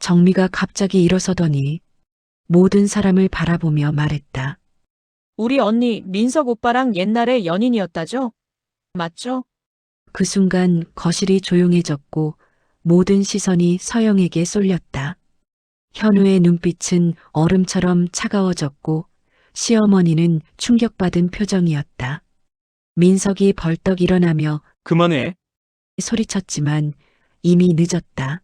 정미가 갑자기 일어서더니 모든 사람을 바라보며 말했다. 우리 언니 민석 오빠랑 옛날에 연인이었다죠? 맞죠? 그 순간 거실이 조용해졌고 모든 시선이 서영에게 쏠렸다. 현우의 눈빛은 얼음처럼 차가워졌고 시어머니는 충격받은 표정이었다. 민석이 벌떡 일어나며 그만해. 소리쳤지만 이미 늦었다.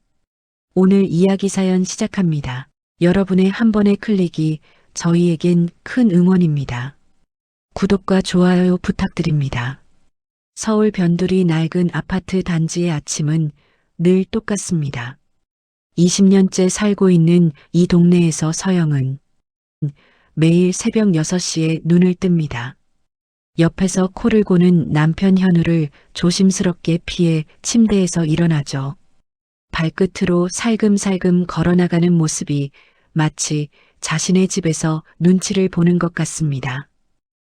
오늘 이야기 사연 시작합니다. 여러분의 한 번의 클릭이 저희에겐 큰 응원입니다. 구독과 좋아요 부탁드립니다. 서울 변두리 낡은 아파트 단지의 아침은 늘 똑같습니다. 20년째 살고 있는 이 동네에서 서영은 매일 새벽 6시에 눈을 뜹니다. 옆에서 코를 고는 남편 현우를 조심스럽게 피해 침대에서 일어나죠. 발끝으로 살금살금 걸어나가는 모습이 마치 자신의 집에서 눈치를 보는 것 같습니다.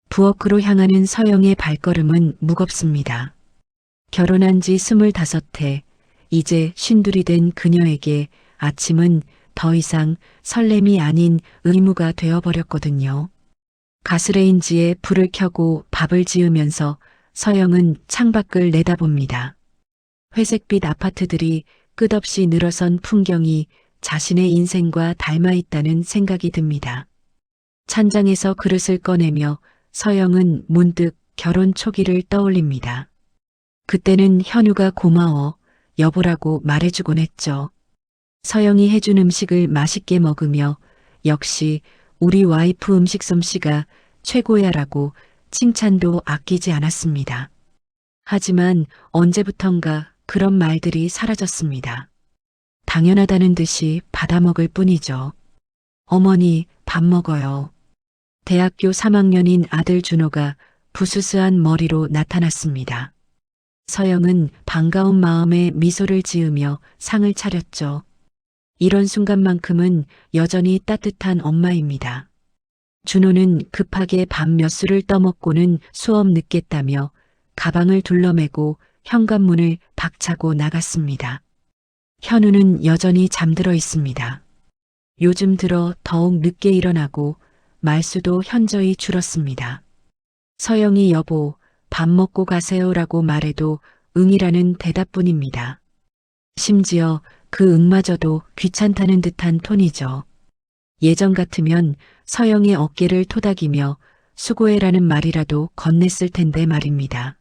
부엌으로 향하는 서영의 발걸음은 무겁습니다. 결혼한 지 25해, 이제 쉰둘이 된 그녀에게 아침은 더 이상 설렘이 아닌 의무가 되어버렸거든요. 가스레인지에 불을 켜고 밥을 지으면서 서영은 창밖을 내다봅니다. 회색빛 아파트들이 끝없이 늘어선 풍경이 자신의 인생과 닮아 있다는 생각이 듭니다. 찬장에서 그릇을 꺼내며 서영은 문득 결혼 초기를 떠올립니다. 그때는 현우가 고마워, 여보라고 말해주곤 했죠. 서영이 해준 음식을 맛있게 먹으며 역시 우리 와이프 음식 솜씨가 최고야라고 칭찬도 아끼지 않았습니다. 하지만 언제부턴가 그런 말들이 사라졌습니다. 당연하다는 듯이 받아먹을 뿐이죠. 어머니, 밥 먹어요. 대학교 3학년인 아들 준호가 부스스한 머리로 나타났습니다. 서영은 반가운 마음에 미소를 지으며 상을 차렸죠. 이런 순간만큼은 여전히 따뜻한 엄마입니다. 준호는 급하게 밥 몇 술을 떠먹고는 수업 늦겠다며 가방을 둘러매고 현관문을 박차고 나갔습니다. 현우는 여전히 잠들어 있습니다. 요즘 들어 더욱 늦게 일어나고 말수도 현저히 줄었습니다. 서영이 여보, 밥 먹고 가세요라고 말해도 응이라는 대답뿐입니다. 심지어 그 응마저도 귀찮다는 듯한 톤이죠. 예전 같으면 서영의 어깨를 토닥이며 수고해라는 말이라도 건넸을 텐데 말입니다.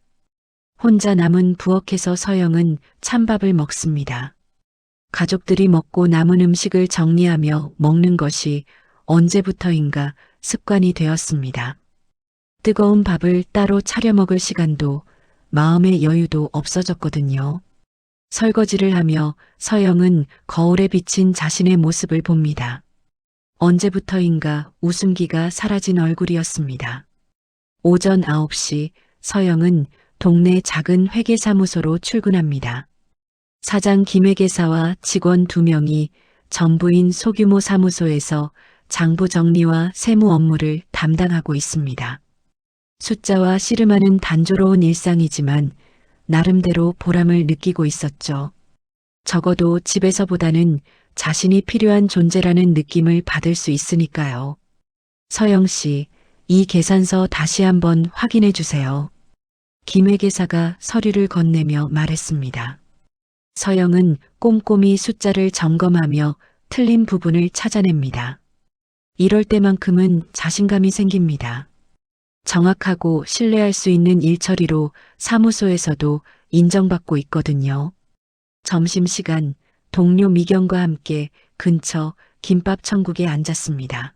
혼자 남은 부엌에서 서영은 찬밥을 먹습니다. 가족들이 먹고 남은 음식을 정리하며 먹는 것이 언제부터인가 습관이 되었습니다. 뜨거운 밥을 따로 차려 먹을 시간도 마음의 여유도 없어졌거든요. 설거지를 하며 서영은 거울에 비친 자신의 모습을 봅니다. 언제부터인가 웃음기가 사라진 얼굴이었습니다. 오전 9시 서영은 동네 작은 회계사무소로 출근합니다. 사장 김회계사와 직원 2명이 전부인 소규모 사무소에서 장부 정리와 세무 업무를 담당하고 있습니다. 숫자와 씨름하는 단조로운 일상이지만 나름대로 보람을 느끼고 있었죠. 적어도 집에서보다는 자신이 필요한 존재라는 느낌을 받을 수 있으니까요. 서영 씨, 이 계산서 다시 한번 확인해 주세요. 김 회계사가 서류를 건네며 말했습니다. 서영은 꼼꼼히 숫자를 점검하며 틀린 부분을 찾아냅니다. 이럴 때만큼은 자신감이 생깁니다. 정확하고 신뢰할 수 있는 일처리로 사무소에서도 인정받고 있거든요. 점심시간 동료 미경과 함께 근처 김밥 천국에 앉았습니다.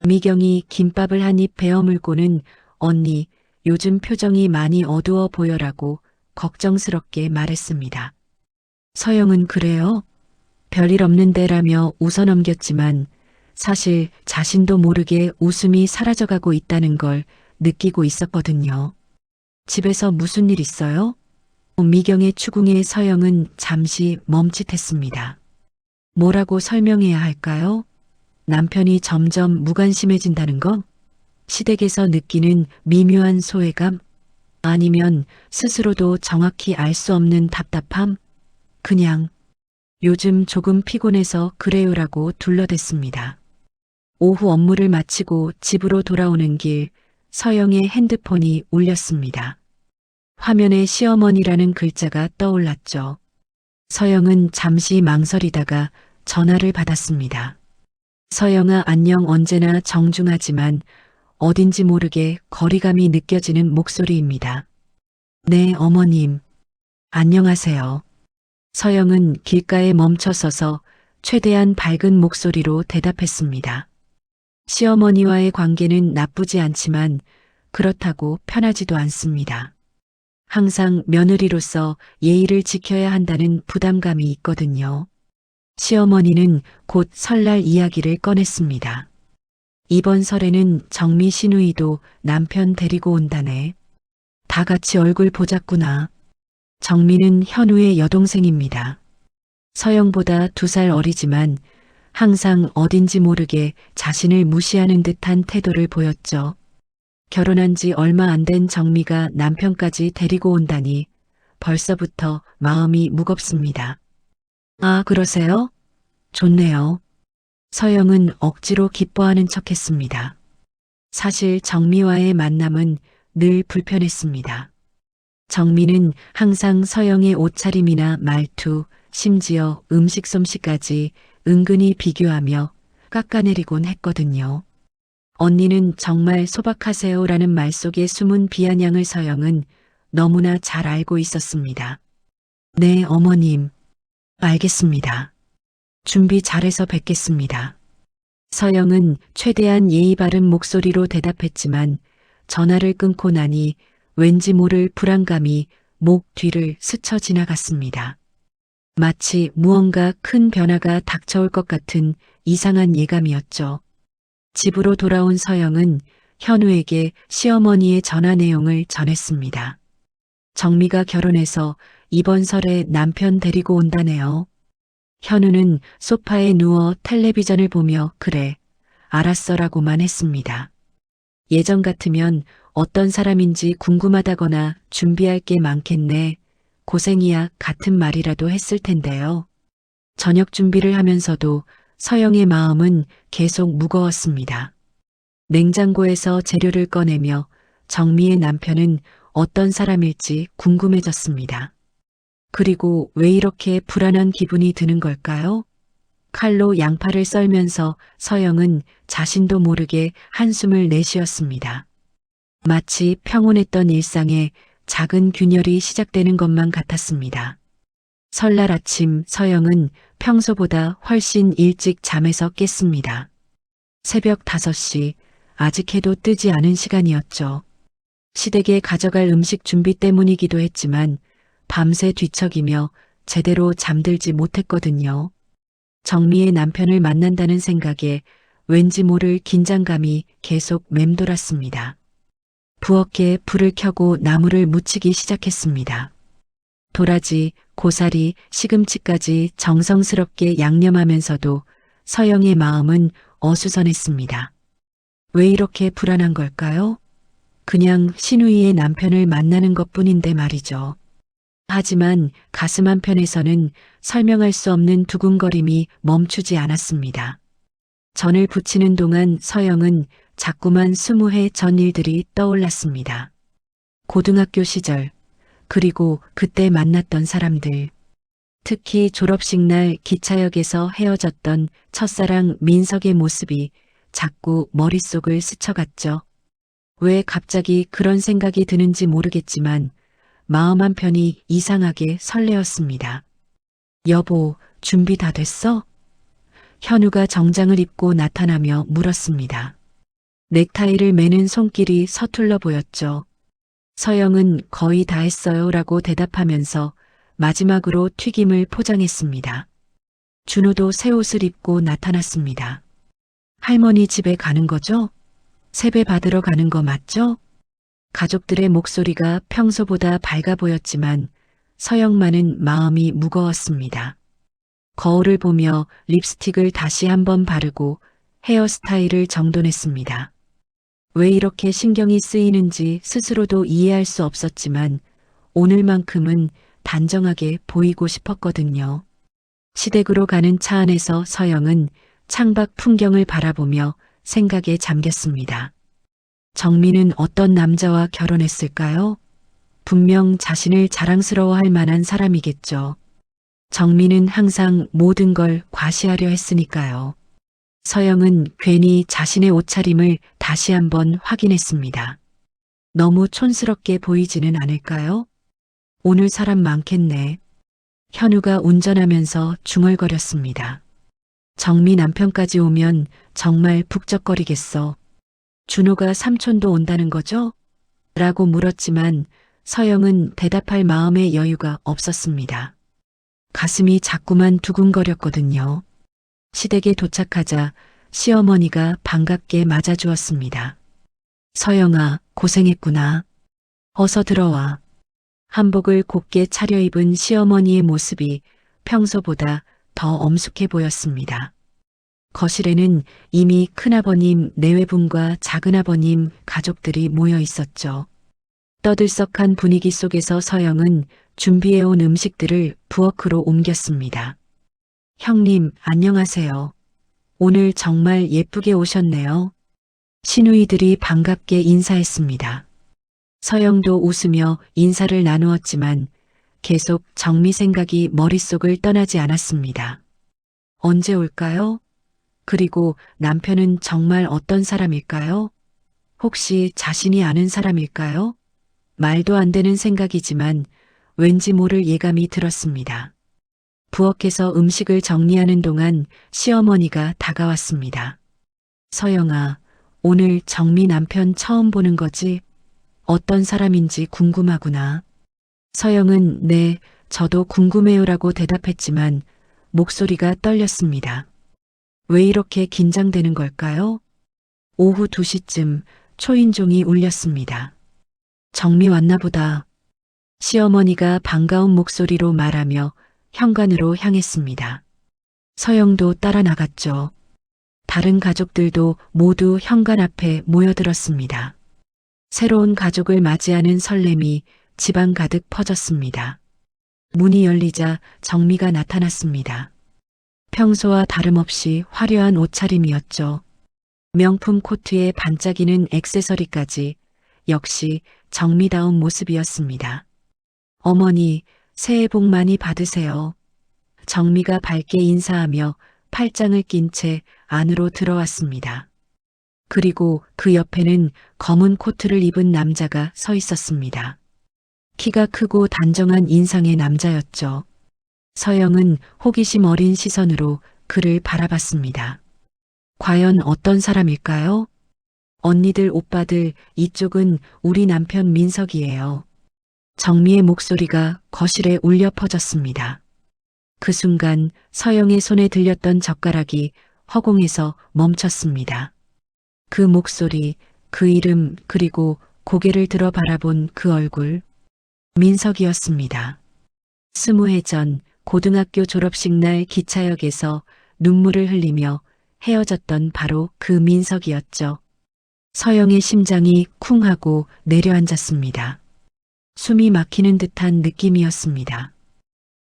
미경이 김밥을 한 입 베어 물고는 언니, 요즘 표정이 많이 어두워 보여라고 걱정스럽게 말했습니다. 서영은 그래요? 별일 없는데라며 웃어 넘겼지만 사실 자신도 모르게 웃음이 사라져가고 있다는 걸 느끼고 있었거든요. 집에서 무슨 일 있어요? 미경의 추궁에 서영은 잠시 멈칫했습니다. 뭐라고 설명해야 할까요? 남편이 점점 무관심해진다는 거? 시댁에서 느끼는 미묘한 소외감? 아니면 스스로도 정확히 알 수 없는 답답함? 그냥 요즘 조금 피곤해서 그래요라고 둘러댔습니다. 오후 업무를 마치고 집으로 돌아오는 길 서영의 핸드폰이 울렸습니다. 화면에 시어머니라는 글자가 떠올랐죠. 서영은 잠시 망설이다가 전화를 받았습니다. 서영아 안녕 언제나 정중하지만 어딘지 모르게 거리감이 느껴지는 목소리입니다. 네, 어머님. 안녕하세요. 서영은 길가에 멈춰서서 최대한 밝은 목소리로 대답했습니다. 시어머니와의 관계는 나쁘지 않지만 그렇다고 편하지도 않습니다. 항상 며느리로서 예의를 지켜야 한다는 부담감이 있거든요. 시어머니는 곧 설날 이야기를 꺼냈습니다. 이번 설에는 정미 시누이도 남편 데리고 온다네. 다 같이 얼굴 보자꾸나. 정미는 현우의 여동생입니다. 서영보다 2살 어리지만 항상 어딘지 모르게 자신을 무시하는 듯한 태도를 보였죠. 결혼한 지 얼마 안 된 정미가 남편까지 데리고 온다니 벌써부터 마음이 무겁습니다. 아, 그러세요? 좋네요. 서영은 억지로 기뻐하는 척했습니다. 사실 정미와의 만남은 늘 불편했습니다. 정미는 항상 서영의 옷차림이나 말투, 심지어 음식 솜씨까지 은근히 비교하며 깎아내리곤 했거든요. 언니는 정말 소박하세요라는 말 속에 숨은 비아냥을 서영은 너무나 잘 알고 있었습니다. 네, 어머님. 알겠습니다. 준비 잘해서 뵙겠습니다. 서영은 최대한 예의 바른 목소리로 대답했지만 전화를 끊고 나니 왠지 모를 불안감이 목 뒤를 스쳐 지나갔습니다. 마치 무언가 큰 변화가 닥쳐올 것 같은 이상한 예감이었죠. 집으로 돌아온 서영은 현우에게 시어머니의 전화 내용을 전했습니다. 정미가 결혼해서 이번 설에 남편 데리고 온다네요. 현우는 소파에 누워 텔레비전을 보며 그래, 알았어라고만 했습니다. 예전 같으면 어떤 사람인지 궁금하다거나 준비할 게 많겠네. 고생이야 같은 말이라도 했을 텐데요. 저녁 준비를 하면서도 서영의 마음은 계속 무거웠습니다. 냉장고에서 재료를 꺼내며 정미의 남편은 어떤 사람일지 궁금해졌습니다. 그리고 왜 이렇게 불안한 기분이 드는 걸까요? 칼로 양파를 썰면서 서영은 자신도 모르게 한숨을 내쉬었습니다. 마치 평온했던 일상에 작은 균열이 시작되는 것만 같았습니다. 설날 아침 서영은 평소보다 훨씬 일찍 잠에서 깼습니다. 새벽 5시, 아직 해도 뜨지 않은 시간이었죠. 시댁에 가져갈 음식 준비 때문이기도 했지만 밤새 뒤척이며 제대로 잠들지 못했거든요. 정미의 남편을 만난다는 생각에 왠지 모를 긴장감이 계속 맴돌았습니다. 부엌에 불을 켜고 나무를 묻히기 시작했습니다. 도라지, 고사리, 시금치까지 정성스럽게 양념하면서도 서영의 마음은 어수선했습니다. 왜 이렇게 불안한 걸까요? 그냥 시누이의 남편을 만나는 것뿐인데 말이죠. 하지만 가슴 한편에서는 설명할 수 없는 두근거림이 멈추지 않았습니다. 전을 부치는 동안 서영은 자꾸만 20해 전 일들이 떠올랐습니다. 고등학교 시절, 그리고 그때 만났던 사람들. 특히 졸업식 날 기차역에서 헤어졌던 첫사랑 민석의 모습이 자꾸 머릿속을 스쳐갔죠. 왜 갑자기 그런 생각이 드는지 모르겠지만 마음 한편이 이상하게 설레었습니다. 여보, 준비 다 됐어? 현우가 정장을 입고 나타나며 물었습니다. 넥타이를 매는 손길이 서툴러 보였죠. 서영은 거의 다 했어요 라고 대답하면서 마지막으로 튀김을 포장했습니다. 준호도 새 옷을 입고 나타났습니다. 할머니 집에 가는 거죠? 세배 받으러 가는 거 맞죠? 가족들의 목소리가 평소보다 밝아 보였지만 서영만은 마음이 무거웠습니다. 거울을 보며 립스틱을 다시 한번 바르고 헤어스타일을 정돈했습니다. 왜 이렇게 신경이 쓰이는지 스스로도 이해할 수 없었지만 오늘만큼은 단정하게 보이고 싶었거든요. 시댁으로 가는 차 안에서 서영은 창밖 풍경을 바라보며 생각에 잠겼습니다. 정민은 어떤 남자와 결혼했을까요? 분명 자신을 자랑스러워할 만한 사람이겠죠. 정민은 항상 모든 걸 과시하려 했으니까요. 서영은 괜히 자신의 옷차림을 다시 한번 확인했습니다. 너무 촌스럽게 보이지는 않을까요? 오늘 사람 많겠네. 현우가 운전하면서 중얼거렸습니다. 정미 남편까지 오면 정말 북적거리겠어. 준호가 삼촌도 온다는 거죠? 라고 물었지만 서영은 대답할 마음의 여유가 없었습니다. 가슴이 자꾸만 두근거렸거든요. 시댁에 도착하자 시어머니가 반갑게 맞아주었습니다. 서영아, 고생했구나. 어서 들어와. 한복을 곱게 차려입은 시어머니의 모습이 평소보다 더 엄숙해 보였습니다. 거실에는 이미 큰아버님, 내외분과 작은아버님 가족들이 모여 있었죠. 떠들썩한 분위기 속에서 서영은 준비해온 음식들을 부엌으로 옮겼습니다. 형님, 안녕하세요. 오늘 정말 예쁘게 오셨네요. 시누이들이 반갑게 인사했습니다. 서영도 웃으며 인사를 나누었지만 계속 정미 생각이 머릿속을 떠나지 않았습니다. 언제 올까요? 그리고 남편은 정말 어떤 사람일까요? 혹시 자신이 아는 사람일까요? 말도 안 되는 생각이지만 왠지 모를 예감이 들었습니다. 부엌에서 음식을 정리하는 동안 시어머니가 다가왔습니다. 서영아, 오늘 정미 남편 처음 보는 거지? 어떤 사람인지 궁금하구나. 서영은 네, 저도 궁금해요라고 대답했지만 목소리가 떨렸습니다. 왜 이렇게 긴장되는 걸까요? 오후 2시쯤 초인종이 울렸습니다. 정미 왔나 보다. 시어머니가 반가운 목소리로 말하며 현관으로 향했습니다. 서영도 따라 나갔죠. 다른 가족들도 모두 현관 앞에 모여들었습니다. 새로운 가족을 맞이하는 설렘이 집안 가득 퍼졌습니다. 문이 열리자 정미가 나타났습니다. 평소와 다름없이 화려한 옷차림이었죠. 명품 코트에 반짝이는 액세서리까지 역시 정미다운 모습이었습니다. 어머니, 새해 복 많이 받으세요. 정미가 밝게 인사하며 팔짱을 낀 채 안으로 들어왔습니다. 그리고 그 옆에는 검은 코트를 입은 남자가 서 있었습니다. 키가 크고 단정한 인상의 남자였죠. 서영은 호기심 어린 시선으로 그를 바라봤습니다. 과연 어떤 사람일까요? 언니들, 오빠들, 이쪽은 우리 남편 민석이에요. 정미의 목소리가 거실에 울려 퍼졌습니다. 그 순간 서영의 손에 들렸던 젓가락이 허공에서 멈췄습니다. 그 목소리, 그 이름, 그리고 고개를 들어 바라본 그 얼굴. 민석이었습니다. 20해 전 고등학교 졸업식 날 기차역에서 눈물을 흘리며 헤어졌던 바로 그 민석이었죠. 서영의 심장이 쿵 하고 내려앉았습니다. 숨이 막히는 듯한 느낌이었습니다.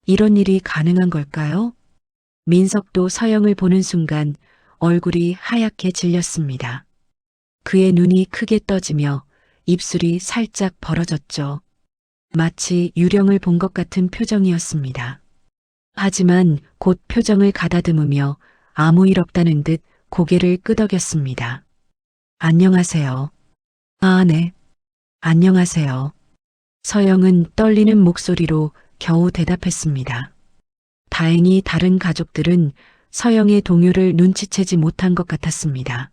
이런 일이 가능한 걸까요? 민석도 서영을 보는 순간 얼굴이 하얗게 질렸습니다. 그의 눈이 크게 떠지며 입술이 살짝 벌어졌죠. 마치 유령을 본 것 같은 표정이었습니다. 하지만 곧 표정을 가다듬으며 아무 일 없다는 듯 고개를 끄덕였습니다. 안녕하세요. 아, 네. 안녕하세요. 서영은 떨리는 목소리로 겨우 대답했습니다. 다행히 다른 가족들은 서영의 동요를 눈치채지 못한 것 같았습니다.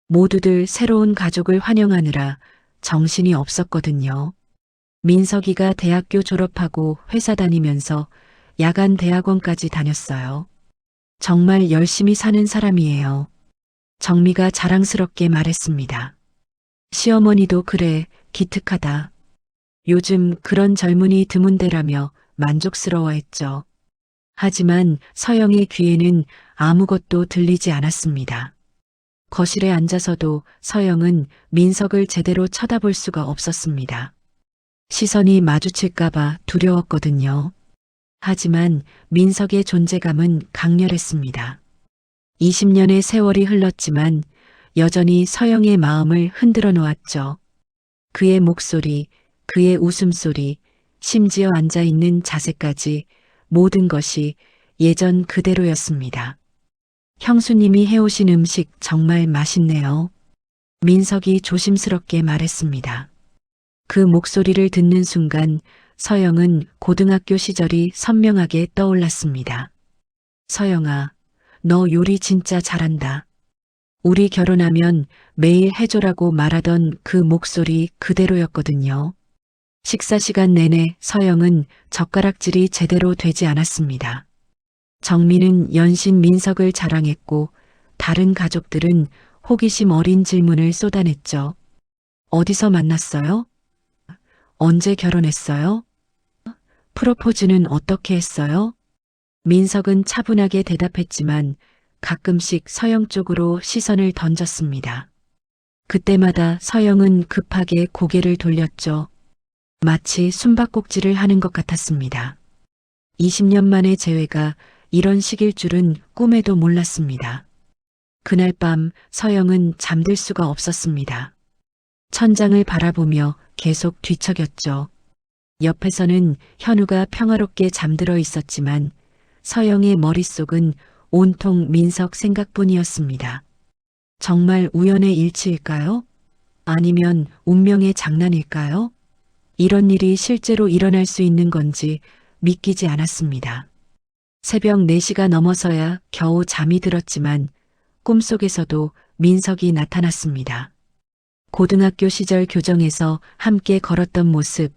모두들 새로운 가족을 환영하느라 정신이 없었거든요. 민석이가 대학교 졸업하고 회사 다니면서 야간 대학원까지 다녔어요. 정말 열심히 사는 사람이에요. 정미가 자랑스럽게 말했습니다. 시어머니도 그래, 기특하다. 요즘 그런 젊은이 드문데라며 만족스러워했죠. 하지만 서영의 귀에는 아무것도 들리지 않았습니다. 거실에 앉아서도 서영은 민석을 제대로 쳐다볼 수가 없었습니다. 시선이 마주칠까봐 두려웠거든요. 하지만 민석의 존재감은 강렬했습니다. 20년의 세월이 흘렀지만 여전히 서영의 마음을 흔들어 놓았죠. 그의 목소리, 그의 웃음소리, 심지어 앉아있는 자세까지 모든 것이 예전 그대로였습니다. 형수님이 해오신 음식 정말 맛있네요. 민석이 조심스럽게 말했습니다. 그 목소리를 듣는 순간 서영은 고등학교 시절이 선명하게 떠올랐습니다. 서영아, 너 요리 진짜 잘한다. 우리 결혼하면 매일 해줘라고 말하던 그 목소리 그대로였거든요. 식사 시간 내내 서영은 젓가락질이 제대로 되지 않았습니다. 정민은 연신 민석을 자랑했고 다른 가족들은 호기심 어린 질문을 쏟아냈죠. 어디서 만났어요? 언제 결혼했어요? 프로포즈는 어떻게 했어요? 민석은 차분하게 대답했지만 가끔씩 서영 쪽으로 시선을 던졌습니다. 그때마다 서영은 급하게 고개를 돌렸죠. 마치 숨바꼭질을 하는 것 같았습니다. 20년 만의 재회가 이런 식일 줄은 꿈에도 몰랐습니다. 그날 밤 서영은 잠들 수가 없었습니다. 천장을 바라보며 계속 뒤척였죠. 옆에서는 현우가 평화롭게 잠들어 있었지만 서영의 머릿속은 온통 민석 생각뿐이었습니다. 정말 우연의 일치일까요? 아니면 운명의 장난일까요? 이런 일이 실제로 일어날 수 있는 건지 믿기지 않았습니다. 새벽 4시가 넘어서야 겨우 잠이 들었지만 꿈속에서도 민석이 나타났습니다. 고등학교 시절 교정에서 함께 걸었던 모습,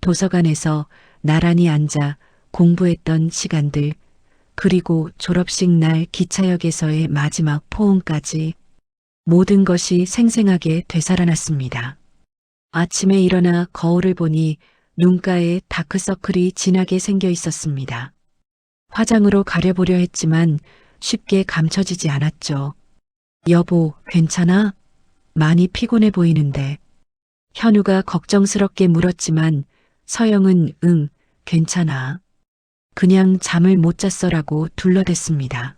도서관에서 나란히 앉아 공부했던 시간들, 그리고 졸업식 날 기차역에서의 마지막 포옹까지 모든 것이 생생하게 되살아났습니다. 아침에 일어나 거울을 보니 눈가에 다크서클이 진하게 생겨 있었습니다. 화장으로 가려보려 했지만 쉽게 감춰지지 않았죠. 여보, 괜찮아? 많이 피곤해 보이는데. 현우가 걱정스럽게 물었지만 서영은 응, 괜찮아. 그냥 잠을 못 잤어라고 둘러댔습니다.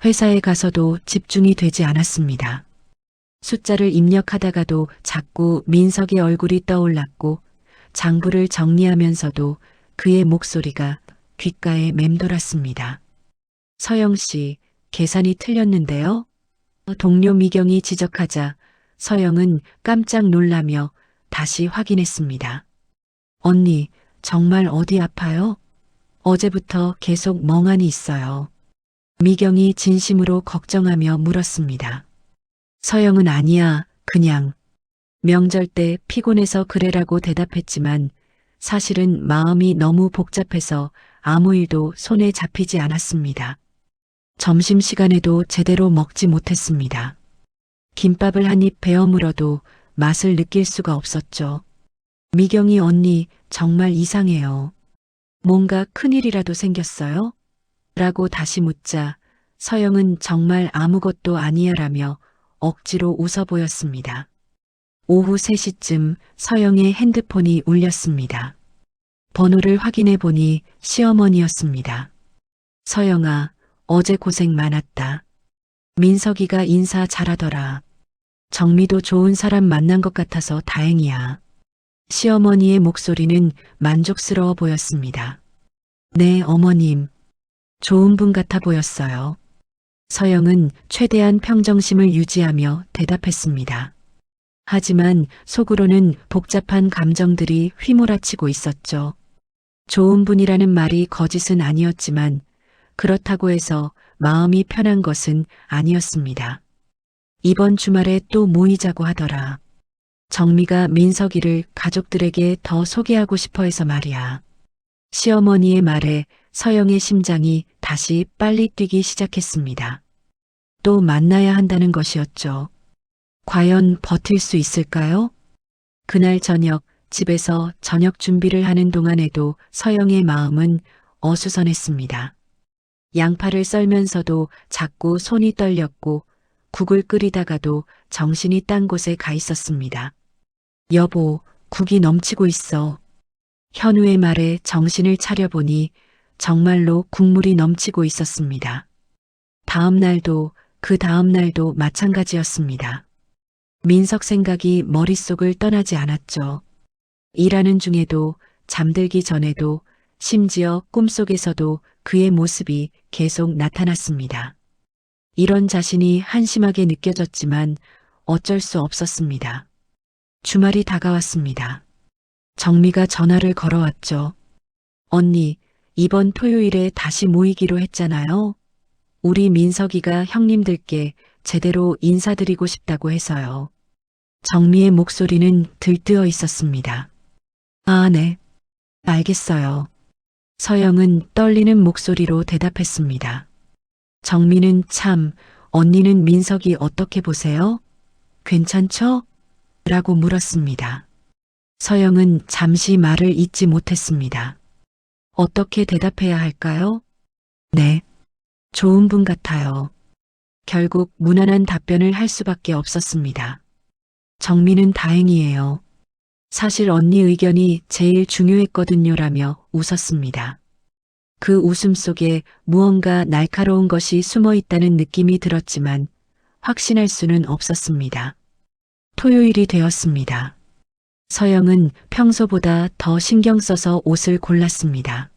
회사에 가서도 집중이 되지 않았습니다. 숫자를 입력하다가도 자꾸 민석의 얼굴이 떠올랐고 장부를 정리하면서도 그의 목소리가 귓가에 맴돌았습니다. 서영 씨, 계산이 틀렸는데요? 동료 미경이 지적하자 서영은 깜짝 놀라며 다시 확인했습니다. 언니, 정말 어디 아파요? 어제부터 계속 멍하니 있어요. 미경이 진심으로 걱정하며 물었습니다. 서영은 아니야, 그냥. 명절 때 피곤해서 그래라고 대답했지만 사실은 마음이 너무 복잡해서 아무 일도 손에 잡히지 않았습니다. 점심시간에도 제대로 먹지 못했습니다. 김밥을 한 입 베어 물어도 맛을 느낄 수가 없었죠. 미경이 언니 정말 이상해요. 뭔가 큰일이라도 생겼어요? 라고 다시 묻자 서영은 정말 아무것도 아니야라며 억지로 웃어 보였습니다. 오후 3시쯤 서영의 핸드폰이 울렸습니다. 번호를 확인해 보니 시어머니였습니다. 서영아, 어제 고생 많았다. 민석이가 인사 잘하더라. 정미도 좋은 사람 만난 것 같아서 다행이야. 시어머니의 목소리는 만족스러워 보였습니다. 네, 어머님. 좋은 분 같아 보였어요. 서영은 최대한 평정심을 유지하며 대답했습니다. 하지만 속으로는 복잡한 감정들이 휘몰아치고 있었죠. 좋은 분이라는 말이 거짓은 아니었지만 그렇다고 해서 마음이 편한 것은 아니었습니다. 이번 주말에 또 모이자고 하더라. 정미가 민석이를 가족들에게 더 소개하고 싶어 해서 말이야. 시어머니의 말에 서영의 심장이 다시 빨리 뛰기 시작했습니다. 또 만나야 한다는 것이었죠. 과연 버틸 수 있을까요? 그날 저녁 집에서 저녁 준비를 하는 동안에도 서영의 마음은 어수선했습니다. 양파를 썰면서도 자꾸 손이 떨렸고 국을 끓이다가도 정신이 딴 곳에 가 있었습니다. 여보, 국이 넘치고 있어. 현우의 말에 정신을 차려보니 정말로 국물이 넘치고 있었습니다. 다음 날도 그 다음 날도 마찬가지였습니다. 민석 생각이 머릿속을 떠나지 않았죠. 일하는 중에도 잠들기 전에도 심지어 꿈속에서도 그의 모습이 계속 나타났습니다. 이런 자신이 한심하게 느껴졌지만 어쩔 수 없었습니다. 주말이 다가왔습니다. 정미가 전화를 걸어왔죠. 언니, 이번 토요일에 다시 모이기로 했잖아요. 우리 민석이가 형님들께 제대로 인사드리고 싶다고 해서요. 정미의 목소리는 들뜨어 있었습니다. 아, 네. 알겠어요. 서영은 떨리는 목소리로 대답했습니다. 정미는 참, 언니는 민석이 어떻게 보세요? 괜찮죠? 라고 물었습니다. 서영은 잠시 말을 잇지 못했습니다. 어떻게 대답해야 할까요? 네. 좋은 분 같아요. 결국 무난한 답변을 할 수밖에 없었습니다. 정미는 다행이에요. 사실 언니 의견이 제일 중요했거든요라며 웃었습니다. 그 웃음 속에 무언가 날카로운 것이 숨어 있다는 느낌이 들었지만 확신할 수는 없었습니다. 토요일이 되었습니다. 서영은 평소보다 더 신경 써서 옷을 골랐습니다.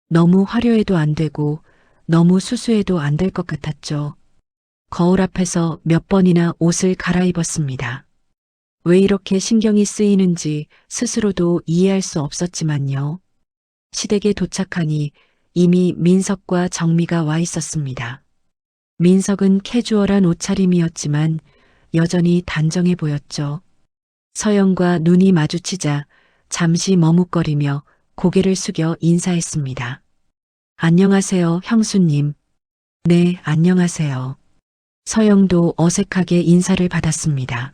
너무 화려해도 안 되고 너무 수수해도 안 될 것 같았죠. 거울 앞에서 몇 번이나 옷을 갈아입었습니다. 왜 이렇게 신경이 쓰이는지 스스로도 이해할 수 없었지만요. 시댁에 도착하니 이미 민석과 정미가 와 있었습니다. 민석은 캐주얼한 옷차림이었지만 여전히 단정해 보였죠. 서영과 눈이 마주치자 잠시 머뭇거리며 고개를 숙여 인사했습니다. 안녕하세요, 형수님. 네, 안녕하세요. 서영도 어색하게 인사를 받았습니다.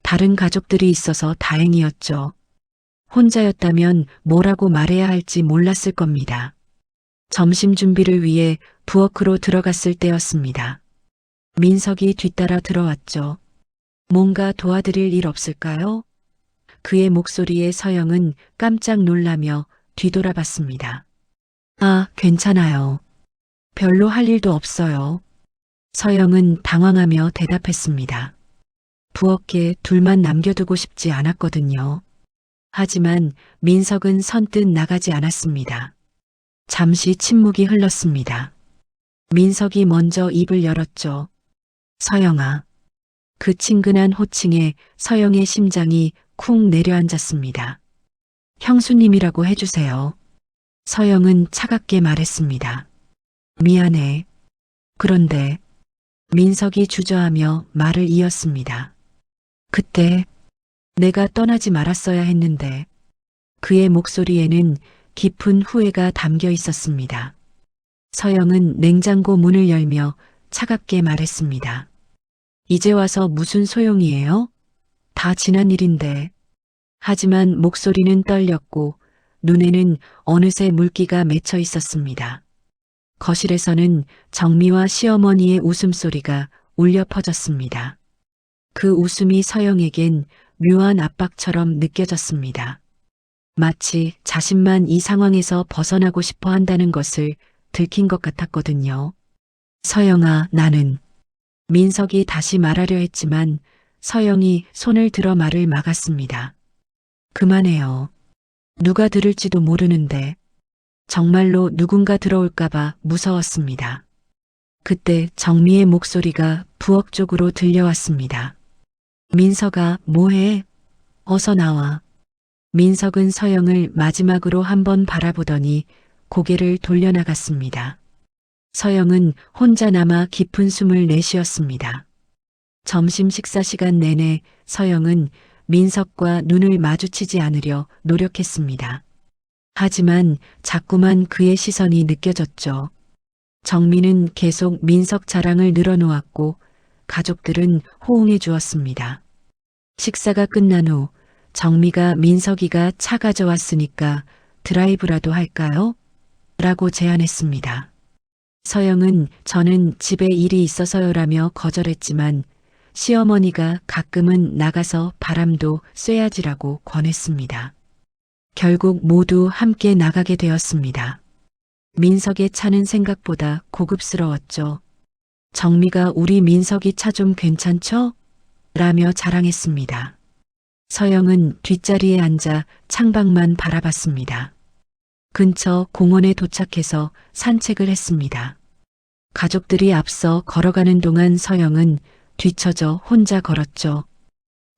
다른 가족들이 있어서 다행이었죠. 혼자였다면 뭐라고 말해야 할지 몰랐을 겁니다. 점심 준비를 위해 부엌으로 들어갔을 때였습니다. 민석이 뒤따라 들어왔죠. 뭔가 도와드릴 일 없을까요? 그의 목소리에 서영은 깜짝 놀라며 뒤돌아봤습니다. 아, 괜찮아요. 별로 할 일도 없어요. 서영은 당황하며 대답했습니다. 부엌에 둘만 남겨두고 싶지 않았거든요. 하지만 민석은 선뜻 나가지 않았습니다. 잠시 침묵이 흘렀습니다. 민석이 먼저 입을 열었죠. 서영아. 그 친근한 호칭에 서영의 심장이 쿵 내려앉았습니다. 형수님이라고 해주세요. 서영은 차갑게 말했습니다. 미안해. 그런데 민석이 주저하며 말을 이었습니다. 그때 내가 떠나지 말았어야 했는데 그의 목소리에는 깊은 후회가 담겨 있었습니다. 서영은 냉장고 문을 열며 차갑게 말했습니다. 이제 와서 무슨 소용이에요? 다 지난 일인데. 하지만 목소리는 떨렸고 눈에는 어느새 물기가 맺혀 있었습니다. 거실에서는 정미와 시어머니의 웃음소리가 울려 퍼졌습니다. 그 웃음이 서영에겐 묘한 압박처럼 느껴졌습니다. 마치 자신만 이 상황에서 벗어나고 싶어 한다는 것을 들킨 것 같았거든요. 서영아, 나는. 민석이 다시 말하려 했지만 서영이 손을 들어 말을 막았습니다. 그만해요. 누가 들을지도 모르는데. 정말로 누군가 들어올까봐 무서웠습니다. 그때 정미의 목소리가 부엌 쪽으로 들려왔습니다. 민석아, 뭐해? 어서 나와. 민석은 서영을 마지막으로 한번 바라보더니 고개를 돌려나갔습니다. 서영은 혼자 남아 깊은 숨을 내쉬었습니다. 점심 식사 시간 내내 서영은 민석과 눈을 마주치지 않으려 노력했습니다. 하지만 자꾸만 그의 시선이 느껴졌죠. 정미는 계속 민석 자랑을 늘어놓았고 가족들은 호응해 주었습니다. 식사가 끝난 후 정미가 민석이가 차 가져왔으니까 드라이브라도 할까요? 라고 제안했습니다. 서영은 저는 집에 일이 있어서요라며 거절했지만 시어머니가 가끔은 나가서 바람도 쐬야지라고 권했습니다. 결국 모두 함께 나가게 되었습니다. 민석의 차는 생각보다 고급스러웠죠. 정미가 우리 민석이 차 좀 괜찮죠? 라며 자랑했습니다. 서영은 뒷자리에 앉아 창밖만 바라봤습니다. 근처 공원에 도착해서 산책을 했습니다. 가족들이 앞서 걸어가는 동안 서영은 뒤처져 혼자 걸었죠.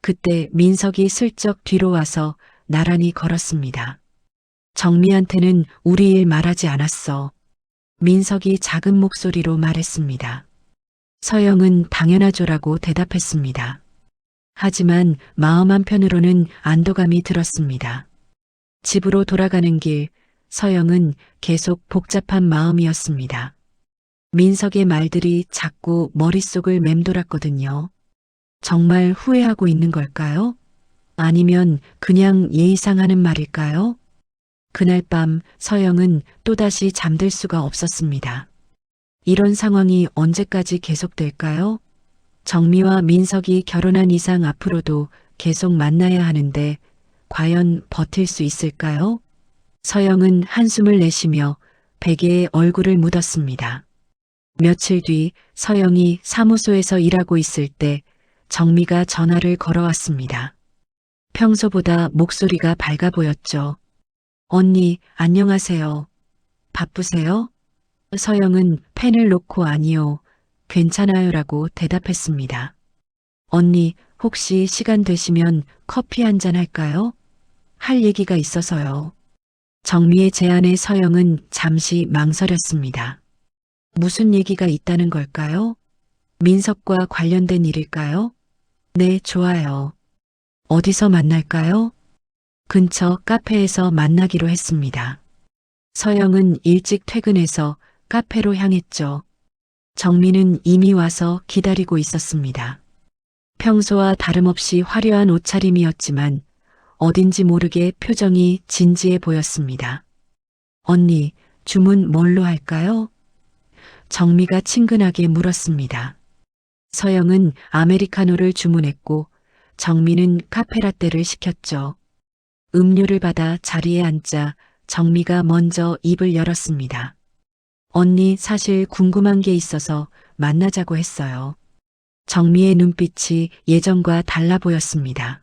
그때 민석이 슬쩍 뒤로 와서 나란히 걸었습니다. 정미한테는 우리 일 말하지 않았어. 민석이 작은 목소리로 말했습니다. 서영은 당연하죠라고 대답했습니다. 하지만 마음 한편으로는 안도감이 들었습니다. 집으로 돌아가는 길, 서영은 계속 복잡한 마음이었습니다. 민석의 말들이 자꾸 머릿속을 맴돌았거든요. 정말 후회하고 있는 걸까요? 아니면 그냥 예의상 하는 말일까요? 그날 밤 서영은 또다시 잠들 수가 없었습니다. 이런 상황이 언제까지 계속될까요? 정미와 민석이 결혼한 이상 앞으로도 계속 만나야 하는데 과연 버틸 수 있을까요? 서영은 한숨을 내쉬며 베개에 얼굴을 묻었습니다. 며칠 뒤 서영이 사무소에서 일하고 있을 때 정미가 전화를 걸어왔습니다. 평소보다 목소리가 밝아 보였죠. 언니, 안녕하세요. 바쁘세요? 서영은 펜을 놓고 아니요, 괜찮아요라고 대답했습니다. 언니, 혹시 시간 되시면 커피 한잔 할까요? 할 얘기가 있어서요. 정미의 제안에 서영은 잠시 망설였습니다. 무슨 얘기가 있다는 걸까요? 민석과 관련된 일일까요? 네, 좋아요. 어디서 만날까요? 근처 카페에서 만나기로 했습니다. 서영은 일찍 퇴근해서 카페로 향했죠. 정미는 이미 와서 기다리고 있었습니다. 평소와 다름없이 화려한 옷차림이었지만 어딘지 모르게 표정이 진지해 보였습니다. 언니, 주문 뭘로 할까요? 정미가 친근하게 물었습니다. 서영은 아메리카노를 주문했고 정미는 카페라떼를 시켰죠. 음료를 받아 자리에 앉자 정미가 먼저 입을 열었습니다. 언니, 사실 궁금한 게 있어서 만나자고 했어요. 정미의 눈빛이 예전과 달라 보였습니다.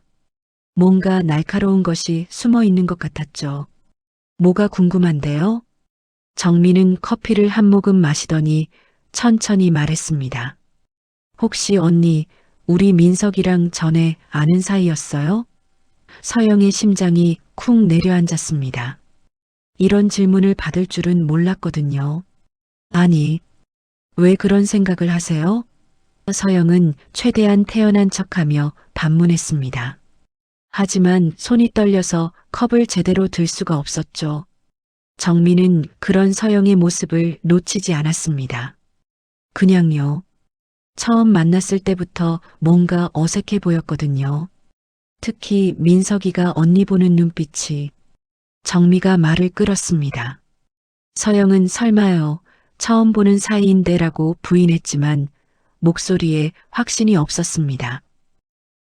뭔가 날카로운 것이 숨어 있는 것 같았죠. 뭐가 궁금한데요? 정미는 커피를 한 모금 마시더니 천천히 말했습니다. 혹시 언니, 우리 민석이랑 전에 아는 사이였어요? 서영의 심장이 쿵 내려앉았습니다. 이런 질문을 받을 줄은 몰랐거든요. 아니, 왜 그런 생각을 하세요? 서영은 최대한 태연한 척하며 반문했습니다. 하지만 손이 떨려서 컵을 제대로 들 수가 없었죠. 정미는 그런 서영의 모습을 놓치지 않았습니다. 그냥요. 처음 만났을 때부터 뭔가 어색해 보였거든요. 특히 민석이가 언니 보는 눈빛이. 정미가 말을 끌었습니다. 서영은 설마요, 처음 보는 사이인데라고 부인했지만 목소리에 확신이 없었습니다.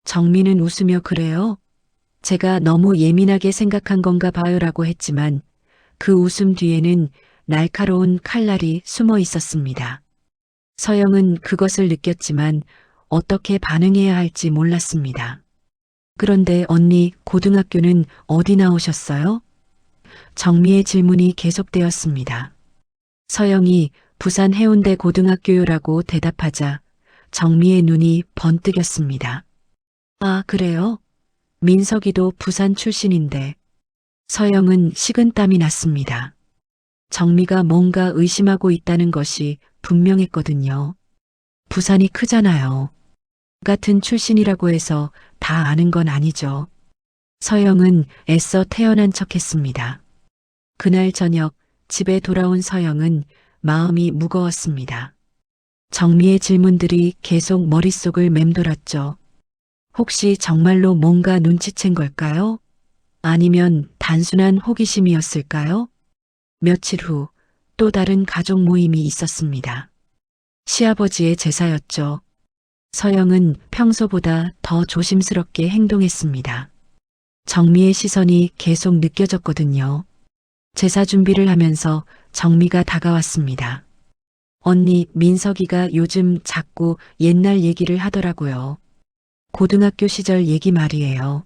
정미는 웃으며 그래요? 제가 너무 예민하게 생각한 건가 봐요라고 했지만 그 웃음 뒤에는 날카로운 칼날이 숨어 있었습니다. 서영은 그것을 느꼈지만 어떻게 반응해야 할지 몰랐습니다. 그런데 언니, 고등학교는 어디 나오셨어요? 정미의 질문이 계속되었습니다. 서영이 부산 해운대 고등학교요라고 대답하자 정미의 눈이 번뜩였습니다. 아, 그래요? 민석이도 부산 출신인데. 서영은 식은땀이 났습니다. 정미가 뭔가 의심하고 있다는 것이 분명했거든요. 부산이 크잖아요. 같은 출신이라고 해서 다 아는 건 아니죠. 서영은 애써 태연한 척했습니다. 그날 저녁 집에 돌아온 서영은 마음이 무거웠습니다. 정미의 질문들이 계속 머릿속을 맴돌았죠. 혹시 정말로 뭔가 눈치챈 걸까요? 아니면 단순한 호기심이었을까요? 며칠 후 또 다른 가족 모임이 있었습니다. 시아버지의 제사였죠. 서영은 평소보다 더 조심스럽게 행동했습니다. 정미의 시선이 계속 느껴졌거든요. 제사 준비를 하면서 정미가 다가왔습니다. 언니, 민석이가 요즘 자꾸 옛날 얘기를 하더라고요. 고등학교 시절 얘기 말이에요.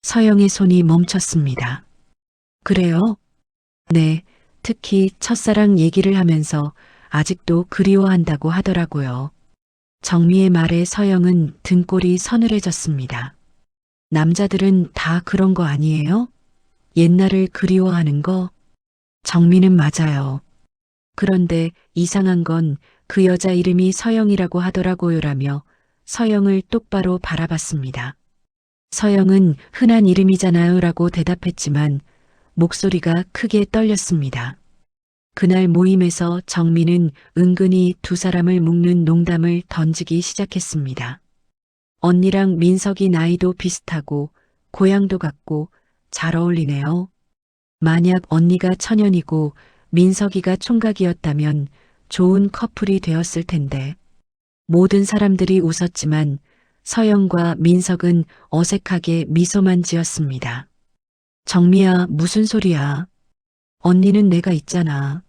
서영의 손이 멈췄습니다. 그래요? 네, 특히 첫사랑 얘기를 하면서 아직도 그리워한다고 하더라고요. 정미의 말에 서영은 등골이 서늘해졌습니다. 남자들은 다 그런 거 아니에요? 옛날을 그리워하는 거? 정미는 맞아요. 그런데 이상한 건 그 여자 이름이 서영이라고 하더라고요라며 서영을 똑바로 바라봤습니다. 서영은 흔한 이름이잖아요라고 대답했지만 목소리가 크게 떨렸습니다. 그날 모임에서 정미는 은근히 두 사람을 묶는 농담을 던지기 시작했습니다. 언니랑 민석이 나이도 비슷하고 고향도 같고 잘 어울리네요. 만약 언니가 천연이고 민석이가 총각이었다면 좋은 커플이 되었을 텐데. 모든 사람들이 웃었지만 서영과 민석은 어색하게 미소만 지었습니다. 정미야, 무슨 소리야? 언니는 내가 있잖아.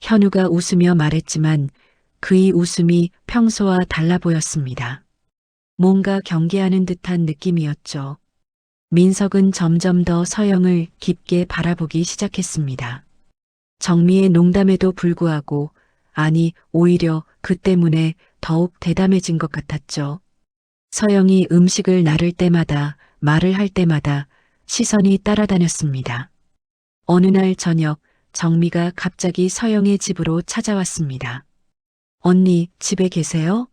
현우가 웃으며 말했지만 그의 웃음이 평소와 달라 보였습니다. 뭔가 경계하는 듯한 느낌이었죠. 민석은 점점 더 서영을 깊게 바라보기 시작했습니다. 정미의 농담에도 불구하고, 아니, 오히려 그 때문에 더욱 대담해진 것 같았죠. 서영이 음식을 나를 때마다, 말을 할 때마다 시선이 따라다녔습니다. 어느 날 저녁, 정미가 갑자기 서영의 집으로 찾아왔습니다. 언니, 집에 계세요?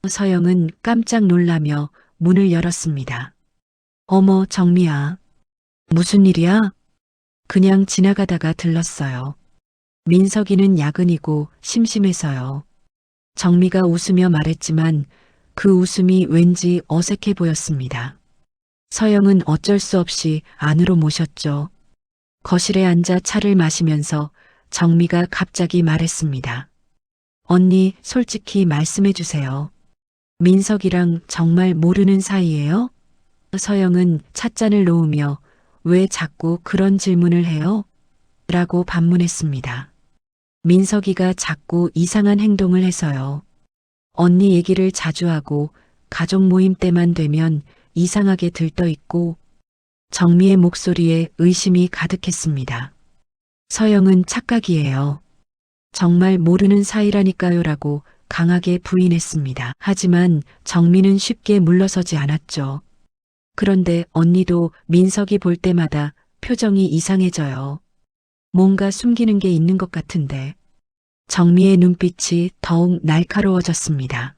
서영은 깜짝 놀라며 문을 열었습니다. 어머, 정미야. 무슨 일이야? 그냥 지나가다가 들렀어요. 민석이는 야근이고 심심해서요. 정미가 웃으며 말했지만 그 웃음이 왠지 어색해 보였습니다. 서영은 어쩔 수 없이 안으로 모셨죠. 거실에 앉아 차를 마시면서 정미가 갑자기 말했습니다. 언니, 솔직히 말씀해 주세요. 민석이랑 정말 모르는 사이예요? 서영은 찻잔을 놓으며 왜 자꾸 그런 질문을 해요? 라고 반문했습니다. 민석이가 자꾸 이상한 행동을 해서요. 언니 얘기를 자주 하고 가족 모임 때만 되면 이상하게 들떠있고. 정미의 목소리에 의심이 가득했습니다. 서영은 착각이에요. 정말 모르는 사이라니까요라고 강하게 부인했습니다. 하지만 정미는 쉽게 물러서지 않았죠. 그런데 언니도 민석이 볼 때마다 표정이 이상해져요. 뭔가 숨기는 게 있는 것 같은데. 정미의 눈빛이 더욱 날카로워졌습니다.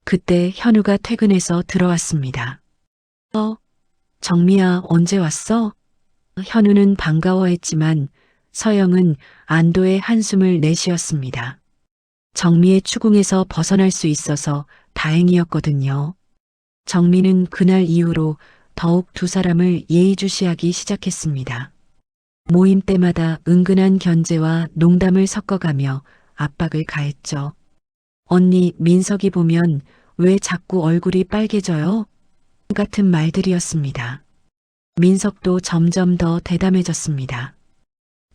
그때 현우가 퇴근해서 들어왔습니다. 정미야, 언제 왔어? 현우는 반가워했지만 서영은 안도의 한숨을 내쉬었습니다. 정미의 추궁에서 벗어날 수 있어서 다행이었거든요. 정미는 그날 이후로 더욱 두 사람을 예의주시하기 시작했습니다. 모임 때마다 은근한 견제와 농담을 섞어가며 압박을 가했죠. 언니, 민석이 보면 왜 자꾸 얼굴이 빨개져요? 같은 말들이었습니다. 민석도 점점 더 대담해졌습니다.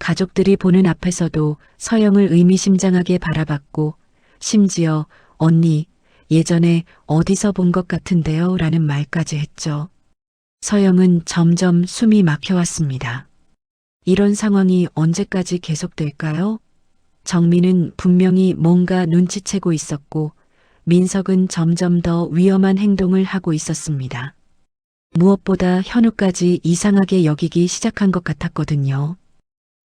가족들이 보는 앞에서도 서영을 의미심장하게 바라봤고, 심지어 언니, 예전에 어디서 본 것 같은데요? 라는 말까지 했죠. 서영은 점점 숨이 막혀왔습니다. 이런 상황이 언제까지 계속될까요? 정미는 분명히 뭔가 눈치채고 있었고, 민석은 점점 더 위험한 행동을 하고 있었습니다. 무엇보다 현우까지 이상하게 여기기 시작한 것 같았거든요.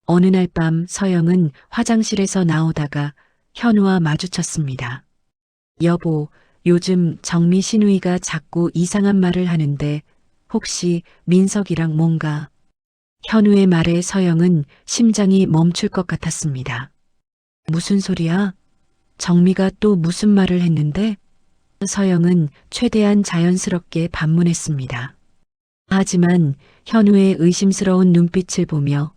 어느 날 밤 서영은 화장실에서 나오다가 현우와 마주쳤습니다. 여보, 요즘 정미 시누이가 자꾸 이상한 말을 하는데 혹시 민석이랑 뭔가. 현우의 말에 서영은 심장이 멈출 것 같았습니다. 무슨 소리야? 정미가 또 무슨 말을 했는데? 서영은 최대한 자연스럽게 반문했습니다. 하지만 현우의 의심스러운 눈빛을 보며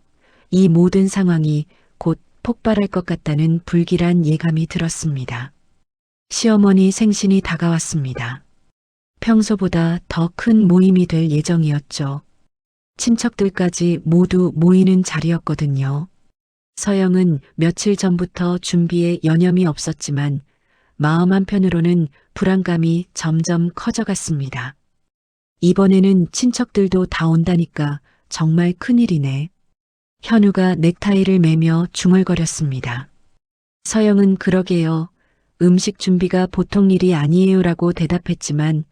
이 모든 상황이 곧 폭발할 것 같다는 불길한 예감이 들었습니다. 시어머니 생신이 다가왔습니다. 평소보다 더 큰 모임이 될 예정이었죠. 친척들까지 모두 모이는 자리였거든요. 서영은 며칠 전부터 준비에 여념이 없었지만 마음 한편으로는 불안감이 점점 커져갔습니다. 이번에는 친척들도 다 온다니까 정말 큰일이네. 현우가 넥타이를 매며 중얼거렸습니다. 서영은 그러게요. 음식 준비가 보통 일이 아니에요라고 대답했지만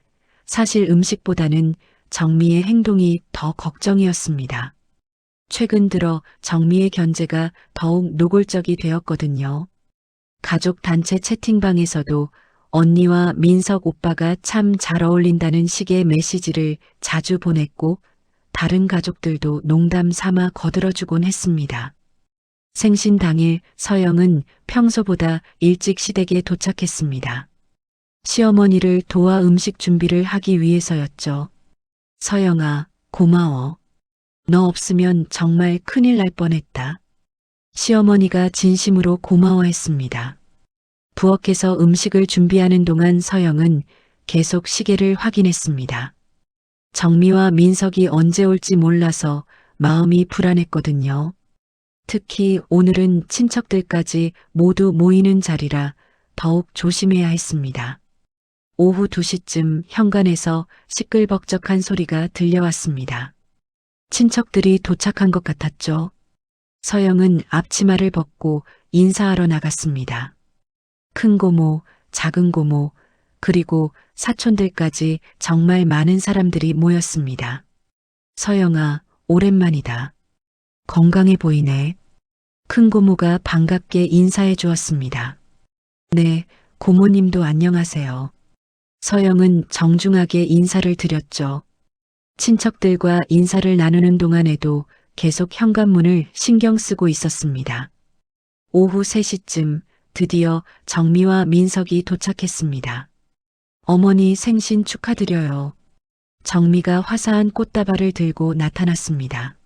사실 음식보다는 정미의 행동이 더 걱정이었습니다. 최근 들어 정미의 견제가 더욱 노골적이 되었거든요. 가족 단체 채팅방에서도 언니와 민석 오빠가 참 잘 어울린다는 식의 메시지를 자주 보냈고 다른 가족들도 농담 삼아 거들어주곤 했습니다. 생신 당일 서영은 평소보다 일찍 시댁에 도착했습니다. 시어머니를 도와 음식 준비를 하기 위해서였죠. 서영아, 고마워. 너 없으면 정말 큰일 날 뻔했다. 시어머니가 진심으로 고마워했습니다. 부엌에서 음식을 준비하는 동안 서영은 계속 시계를 확인했습니다. 정미와 민석이 언제 올지 몰라서 마음이 불안했거든요. 특히 오늘은 친척들까지 모두 모이는 자리라 더욱 조심해야 했습니다. 오후 2시쯤 현관에서 시끌벅적한 소리가 들려왔습니다. 친척들이 도착한 것 같았죠. 서영은 앞치마를 벗고 인사하러 나갔습니다. 큰 고모, 작은 고모, 그리고 사촌들까지 정말 많은 사람들이 모였습니다. 서영아, 오랜만이다. 건강해 보이네. 큰 고모가 반갑게 인사해 주었습니다. 네, 고모님도 안녕하세요. 서영은 정중하게 인사를 드렸죠. 친척들과 인사를 나누는 동안에도 계속 현관문을 신경 쓰고 있었습니다. 오후 3시쯤 드디어 정미와 민석이 도착했습니다. 어머니 생신 축하드려요. 정미가 화사한 꽃다발을 들고 나타났습니다.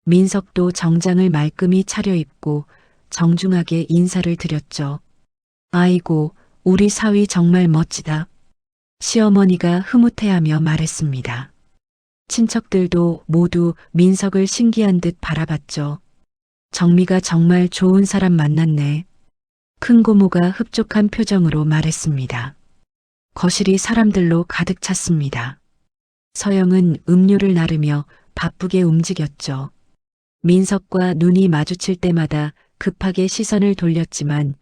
민석도 정장을 말끔히 차려입고 정중하게 인사를 드렸죠. 아이고, 우리 사위 정말 멋지다. 시어머니가 흐뭇해하며 말했습니다. 친척들도 모두 민석을 신기한 듯 바라봤죠. 정미가 정말 좋은 사람 만났네. 큰 고모가 흡족한 표정으로 말했습니다. 거실이 사람들로 가득 찼습니다. 서영은 음료를 나르며 바쁘게 움직였죠. 민석과 눈이 마주칠 때마다 급하게 시선을 돌렸지만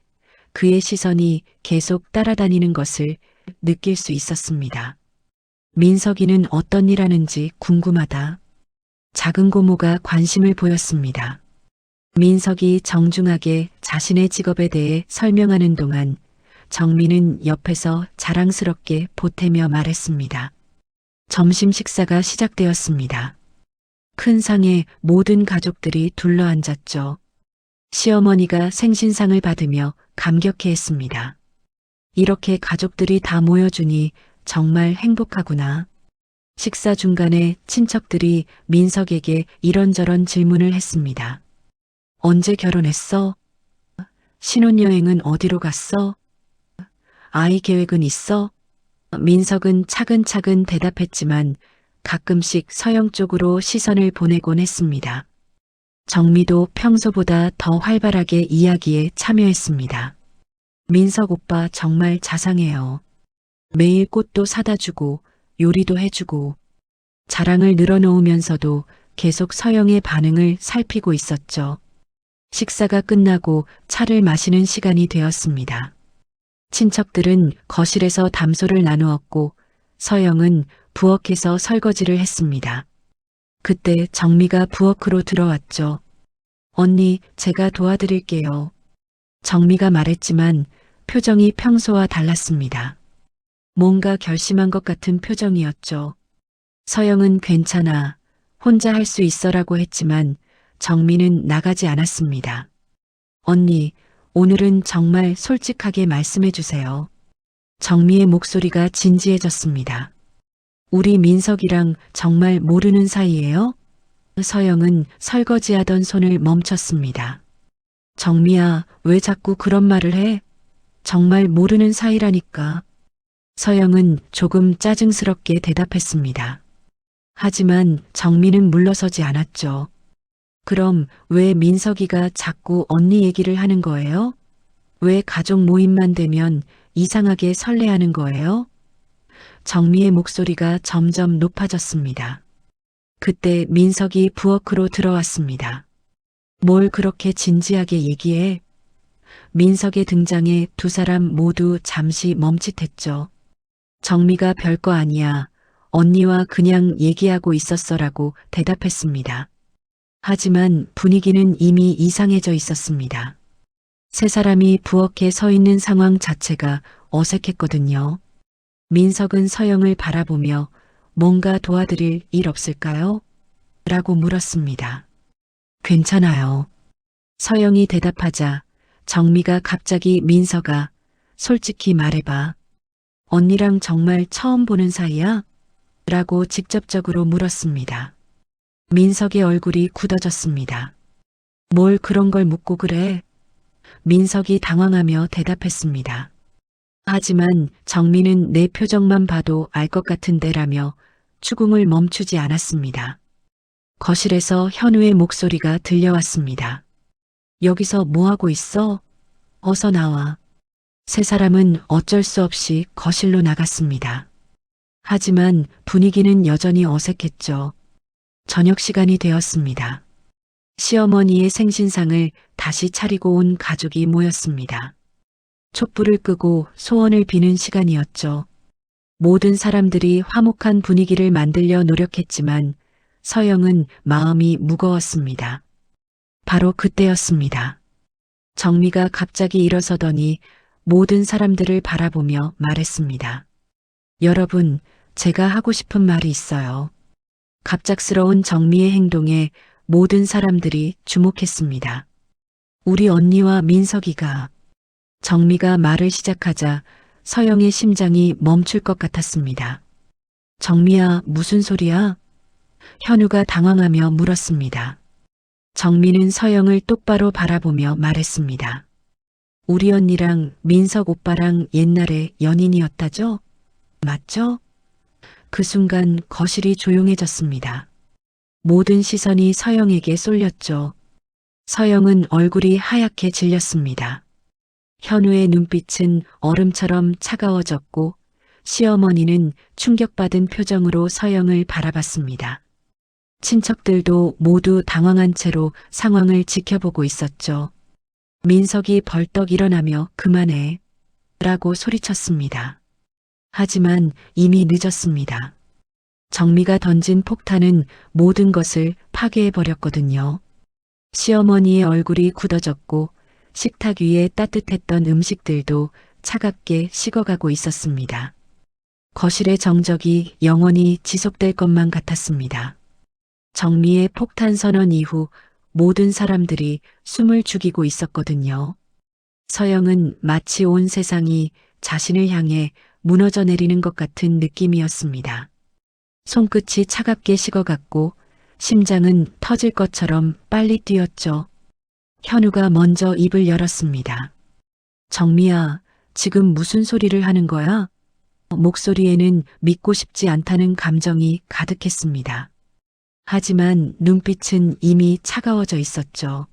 그의 시선이 계속 따라다니는 것을 느낄 수 있었습니다. 민석이는 어떤 일 하는지 궁금하다. 작은 고모가 관심을 보였습니다. 민석이 정중하게 자신의 직업에 대해 설명하는 동안 정미는 옆에서 자랑스럽게 보태며 말했습니다. 점심 식사가 시작되었습니다. 큰 상에 모든 가족들이 둘러앉았죠. 시어머니가 생신상을 받으며 감격해했습니다. 이렇게 가족들이 다 모여주니 정말 행복하구나. 식사 중간에 친척들이 민석에게 이런저런 질문을 했습니다. 언제 결혼했어? 신혼여행은 어디로 갔어? 아이 계획은 있어? 민석은 차근차근 대답했지만 가끔씩 서영 쪽으로 시선을 보내곤 했습니다. 정미도 평소보다 더 활발하게 이야기에 참여했습니다. 민석 오빠 정말 자상해요. 매일 꽃도 사다 주고 요리도 해주고 자랑을 늘어놓으면서도 계속 서영의 반응을 살피고 있었죠. 식사가 끝나고 차를 마시는 시간이 되었습니다. 친척들은 거실에서 담소를 나누었고 서영은 부엌에서 설거지를 했습니다. 그때 정미가 부엌으로 들어왔죠. 언니, 제가 도와드릴게요. 정미가 말했지만 표정이 평소와 달랐습니다. 뭔가 결심한 것 같은 표정이었죠. 서영은 괜찮아, 혼자 할 수 있어라고 했지만 정미는 나가지 않았습니다. 언니, 오늘은 정말 솔직하게 말씀해 주세요. 정미의 목소리가 진지해졌습니다. 우리 민석이랑 정말 모르는 사이예요? 서영은 설거지하던 손을 멈췄습니다. 정미야, 왜 자꾸 그런 말을 해? 정말 모르는 사이라니까. 서영은 조금 짜증스럽게 대답했습니다. 하지만 정미는 물러서지 않았죠. 그럼 왜 민석이가 자꾸 언니 얘기를 하는 거예요? 왜 가족 모임만 되면 이상하게 설레하는 거예요? 정미의 목소리가 점점 높아졌습니다. 그때 민석이 부엌으로 들어왔습니다. 뭘 그렇게 진지하게 얘기해? 민석의 등장에 두 사람 모두 잠시 멈칫했죠. 정미가 별거 아니야. 언니와 그냥 얘기하고 있었어라고 대답했습니다. 하지만 분위기는 이미 이상해져 있었습니다. 세 사람이 부엌에 서 있는 상황 자체가 어색했거든요. 민석은 서영을 바라보며 뭔가 도와드릴 일 없을까요? 라고 물었습니다. 괜찮아요. 서영이 대답하자 정미가 갑자기 민석아, 솔직히 말해봐. 언니랑 정말 처음 보는 사이야? 라고 직접적으로 물었습니다. 민석의 얼굴이 굳어졌습니다. 뭘 그런 걸 묻고 그래? 민석이 당황하며 대답했습니다. 하지만 정미는 내 표정만 봐도 알 것 같은데라며 추궁을 멈추지 않았습니다. 거실에서 현우의 목소리가 들려왔습니다. 여기서 뭐하고 있어? 어서 나와. 세 사람은 어쩔 수 없이 거실로 나갔습니다. 하지만 분위기는 여전히 어색했죠. 저녁 시간이 되었습니다. 시어머니의 생신상을 다시 차리고 온 가족이 모였습니다. 촛불을 끄고 소원을 비는 시간이었죠. 모든 사람들이 화목한 분위기를 만들려 노력했지만 서영은 마음이 무거웠습니다. 바로 그때였습니다. 정미가 갑자기 일어서더니 모든 사람들을 바라보며 말했습니다. 여러분, 제가 하고 싶은 말이 있어요. 갑작스러운 정미의 행동에 모든 사람들이 주목했습니다. 우리 언니와 민석이가 정미가 말을 시작하자 서영의 심장이 멈출 것 같았습니다. 정미야, 무슨 소리야? 현우가 당황하며 물었습니다. 정미는 서영을 똑바로 바라보며 말했습니다. 우리 언니랑 민석 오빠랑 옛날에 연인이었다죠? 맞죠? 그 순간 거실이 조용해졌습니다. 모든 시선이 서영에게 쏠렸죠. 서영은 얼굴이 하얗게 질렸습니다. 현우의 눈빛은 얼음처럼 차가워졌고 시어머니는 충격받은 표정으로 서영을 바라봤습니다. 친척들도 모두 당황한 채로 상황을 지켜보고 있었죠. 민석이 벌떡 일어나며 그만해 라고 소리쳤습니다. 하지만 이미 늦었습니다. 정미가 던진 폭탄은 모든 것을 파괴해버렸거든요. 시어머니의 얼굴이 굳어졌고 식탁 위에 따뜻했던 음식들도 차갑게 식어가고 있었습니다. 거실의 정적이 영원히 지속될 것만 같았습니다. 정미의 폭탄 선언 이후 모든 사람들이 숨을 죽이고 있었거든요. 서영은 마치 온 세상이 자신을 향해 무너져 내리는 것 같은 느낌이었습니다. 손끝이 차갑게 식어갔고 심장은 터질 것처럼 빨리 뛰었죠. 현우가 먼저 입을 열었습니다. 정미야, 지금 무슨 소리를 하는 거야? 목소리에는 믿고 싶지 않다는 감정이 가득했습니다. 하지만 눈빛은 이미 차가워져 있었죠.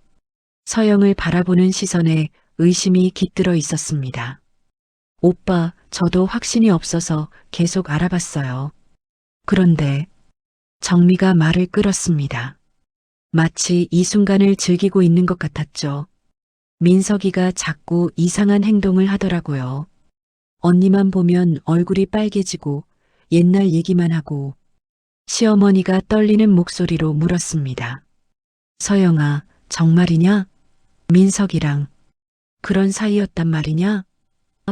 서영을 바라보는 시선에 의심이 깃들어 있었습니다. 오빠, 저도 확신이 없어서 계속 알아봤어요. 그런데 정미가 말을 끌었습니다. 마치 이 순간을 즐기고 있는 것 같았죠. 민석이가 자꾸 이상한 행동을 하더라고요. 언니만 보면 얼굴이 빨개지고 옛날 얘기만 하고 시어머니가 떨리는 목소리로 물었습니다. 서영아, 정말이냐? 민석이랑 그런 사이였단 말이냐?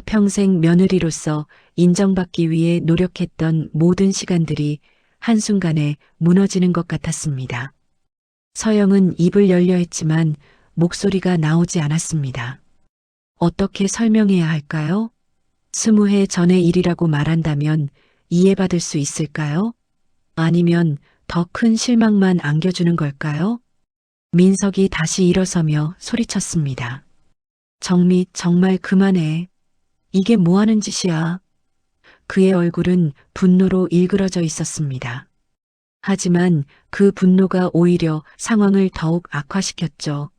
평생 며느리로서 인정받기 위해 노력했던 모든 시간들이 한순간에 무너지는 것 같았습니다. 서영은 입을 열려 했지만 목소리가 나오지 않았습니다. 어떻게 설명해야 할까요? 20해 전의 일이라고 말한다면 이해받을 수 있을까요? 아니면 더 큰 실망만 안겨주는 걸까요? 민석이 다시 일어서며 소리쳤습니다. 정미, 정말 그만해. 이게 뭐 하는 짓이야? 그의 얼굴은 분노로 일그러져 있었습니다. 하지만 그 분노가 오히려 상황을 더욱 악화시켰죠.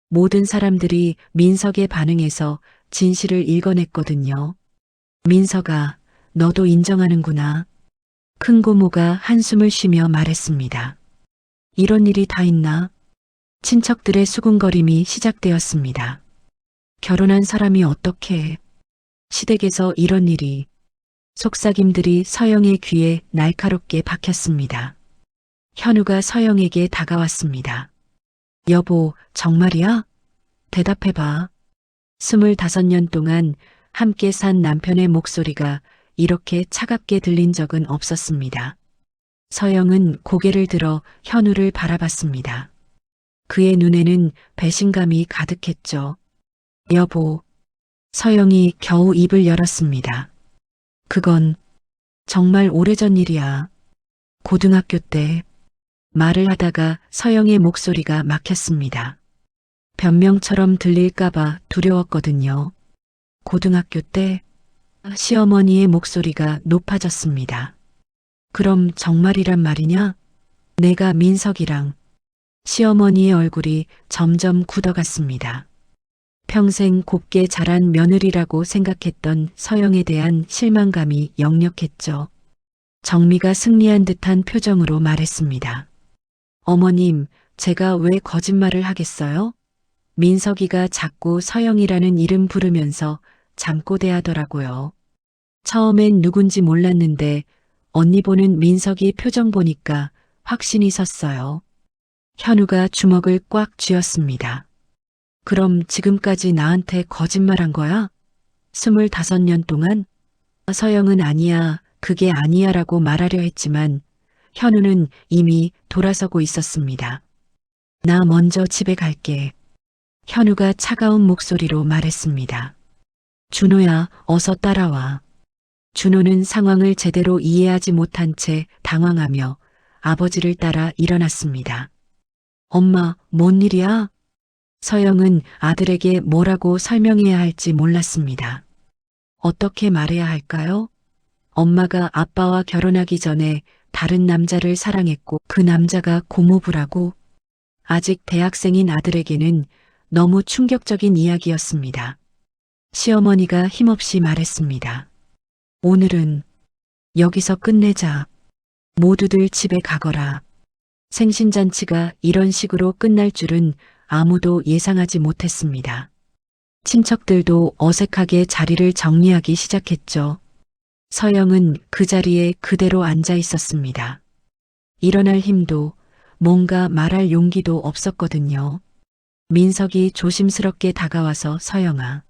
모든 사람들이 민석의 반응에서 진실을 읽어냈거든요. 민석아, 너도 인정하는구나. 큰 고모가 한숨을 쉬며 말했습니다. 이런 일이 다 있나? 친척들의 수군거림이 시작되었습니다. 결혼한 사람이 어떻게 시댁에서 이런 일이 속삭임들이 서영의 귀에 날카롭게 박혔습니다. 현우가 서영에게 다가왔습니다. 여보, 정말이야? 대답해봐. 25년 동안 함께 산 남편의 목소리가 이렇게 차갑게 들린 적은 없었습니다. 서영은 고개를 들어 현우를 바라봤습니다. 그의 눈에는 배신감이 가득했죠. 여보. 서영이 겨우 입을 열었습니다. 그건 정말 오래전 일이야. 고등학교 때 말을 하다가 서영의 목소리가 막혔습니다. 변명처럼 들릴까봐 두려웠거든요. 고등학교 때 시어머니의 목소리가 높아졌습니다. 그럼 정말이란 말이냐? 내가 민석이랑 시어머니의 얼굴이 점점 굳어갔습니다. 평생 곱게 자란 며느리라고 생각했던 서영에 대한 실망감이 역력했죠. 정미가 승리한 듯한 표정으로 말했습니다. 어머님, 제가 왜 거짓말을 하겠어요? 민석이가 자꾸 서영이라는 이름 부르면서 잠꼬대하더라고요. 처음엔 누군지 몰랐는데 언니 보는 민석이 표정 보니까 확신이 섰어요. 현우가 주먹을 꽉 쥐었습니다. 그럼 지금까지 나한테 거짓말한 거야? 25년 동안? 서영은 아니야, 그게 아니야 라고 말하려 했지만 현우는 이미 돌아서고 있었습니다. 나 먼저 집에 갈게. 현우가 차가운 목소리로 말했습니다. 준호야, 어서 따라와. 준호는 상황을 제대로 이해하지 못한 채 당황하며 아버지를 따라 일어났습니다. 엄마, 뭔 일이야? 서영은 아들에게 뭐라고 설명해야 할지 몰랐습니다. 어떻게 말해야 할까요? 엄마가 아빠와 결혼하기 전에 다른 남자를 사랑했고 그 남자가 고모부라고. 아직 대학생인 아들에게는 너무 충격적인 이야기였습니다. 시어머니가 힘없이 말했습니다. 오늘은 여기서 끝내자. 모두들 집에 가거라. 생신잔치가 이런 식으로 끝날 줄은 아무도 예상하지 못했습니다. 친척들도 어색하게 자리를 정리하기 시작했죠. 서영은 그 자리에 그대로 앉아 있었습니다. 일어날 힘도 뭔가 말할 용기도 없었거든요. 민석이 조심스럽게 다가와서 서영아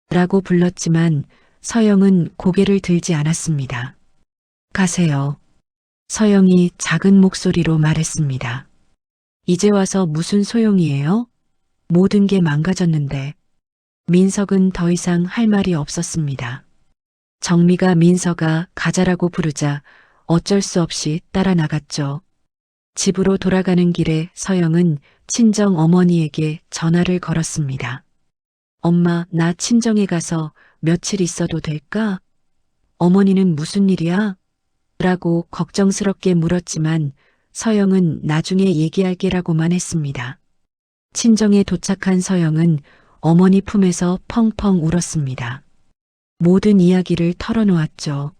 라고 불렀지만 서영은 고개를 들지 않았습니다. 가세요. 서영이 작은 목소리로 말했습니다. 이제 와서 무슨 소용이에요? 모든 게 망가졌는데. 민석은 더 이상 할 말이 없었습니다. 정미가 민석아 가자라고 부르자 어쩔 수 없이 따라 나갔죠. 집으로 돌아가는 길에 서영은 친정 어머니에게 전화를 걸었습니다. 엄마, 나 친정에 가서 며칠 있어도 될까? 어머니는 무슨 일이야? 라고 걱정스럽게 물었지만 서영은 나중에 얘기할게라고만 했습니다. 친정에 도착한 서영은 어머니 품에서 펑펑 울었습니다. 모든 이야기를 털어놓았죠.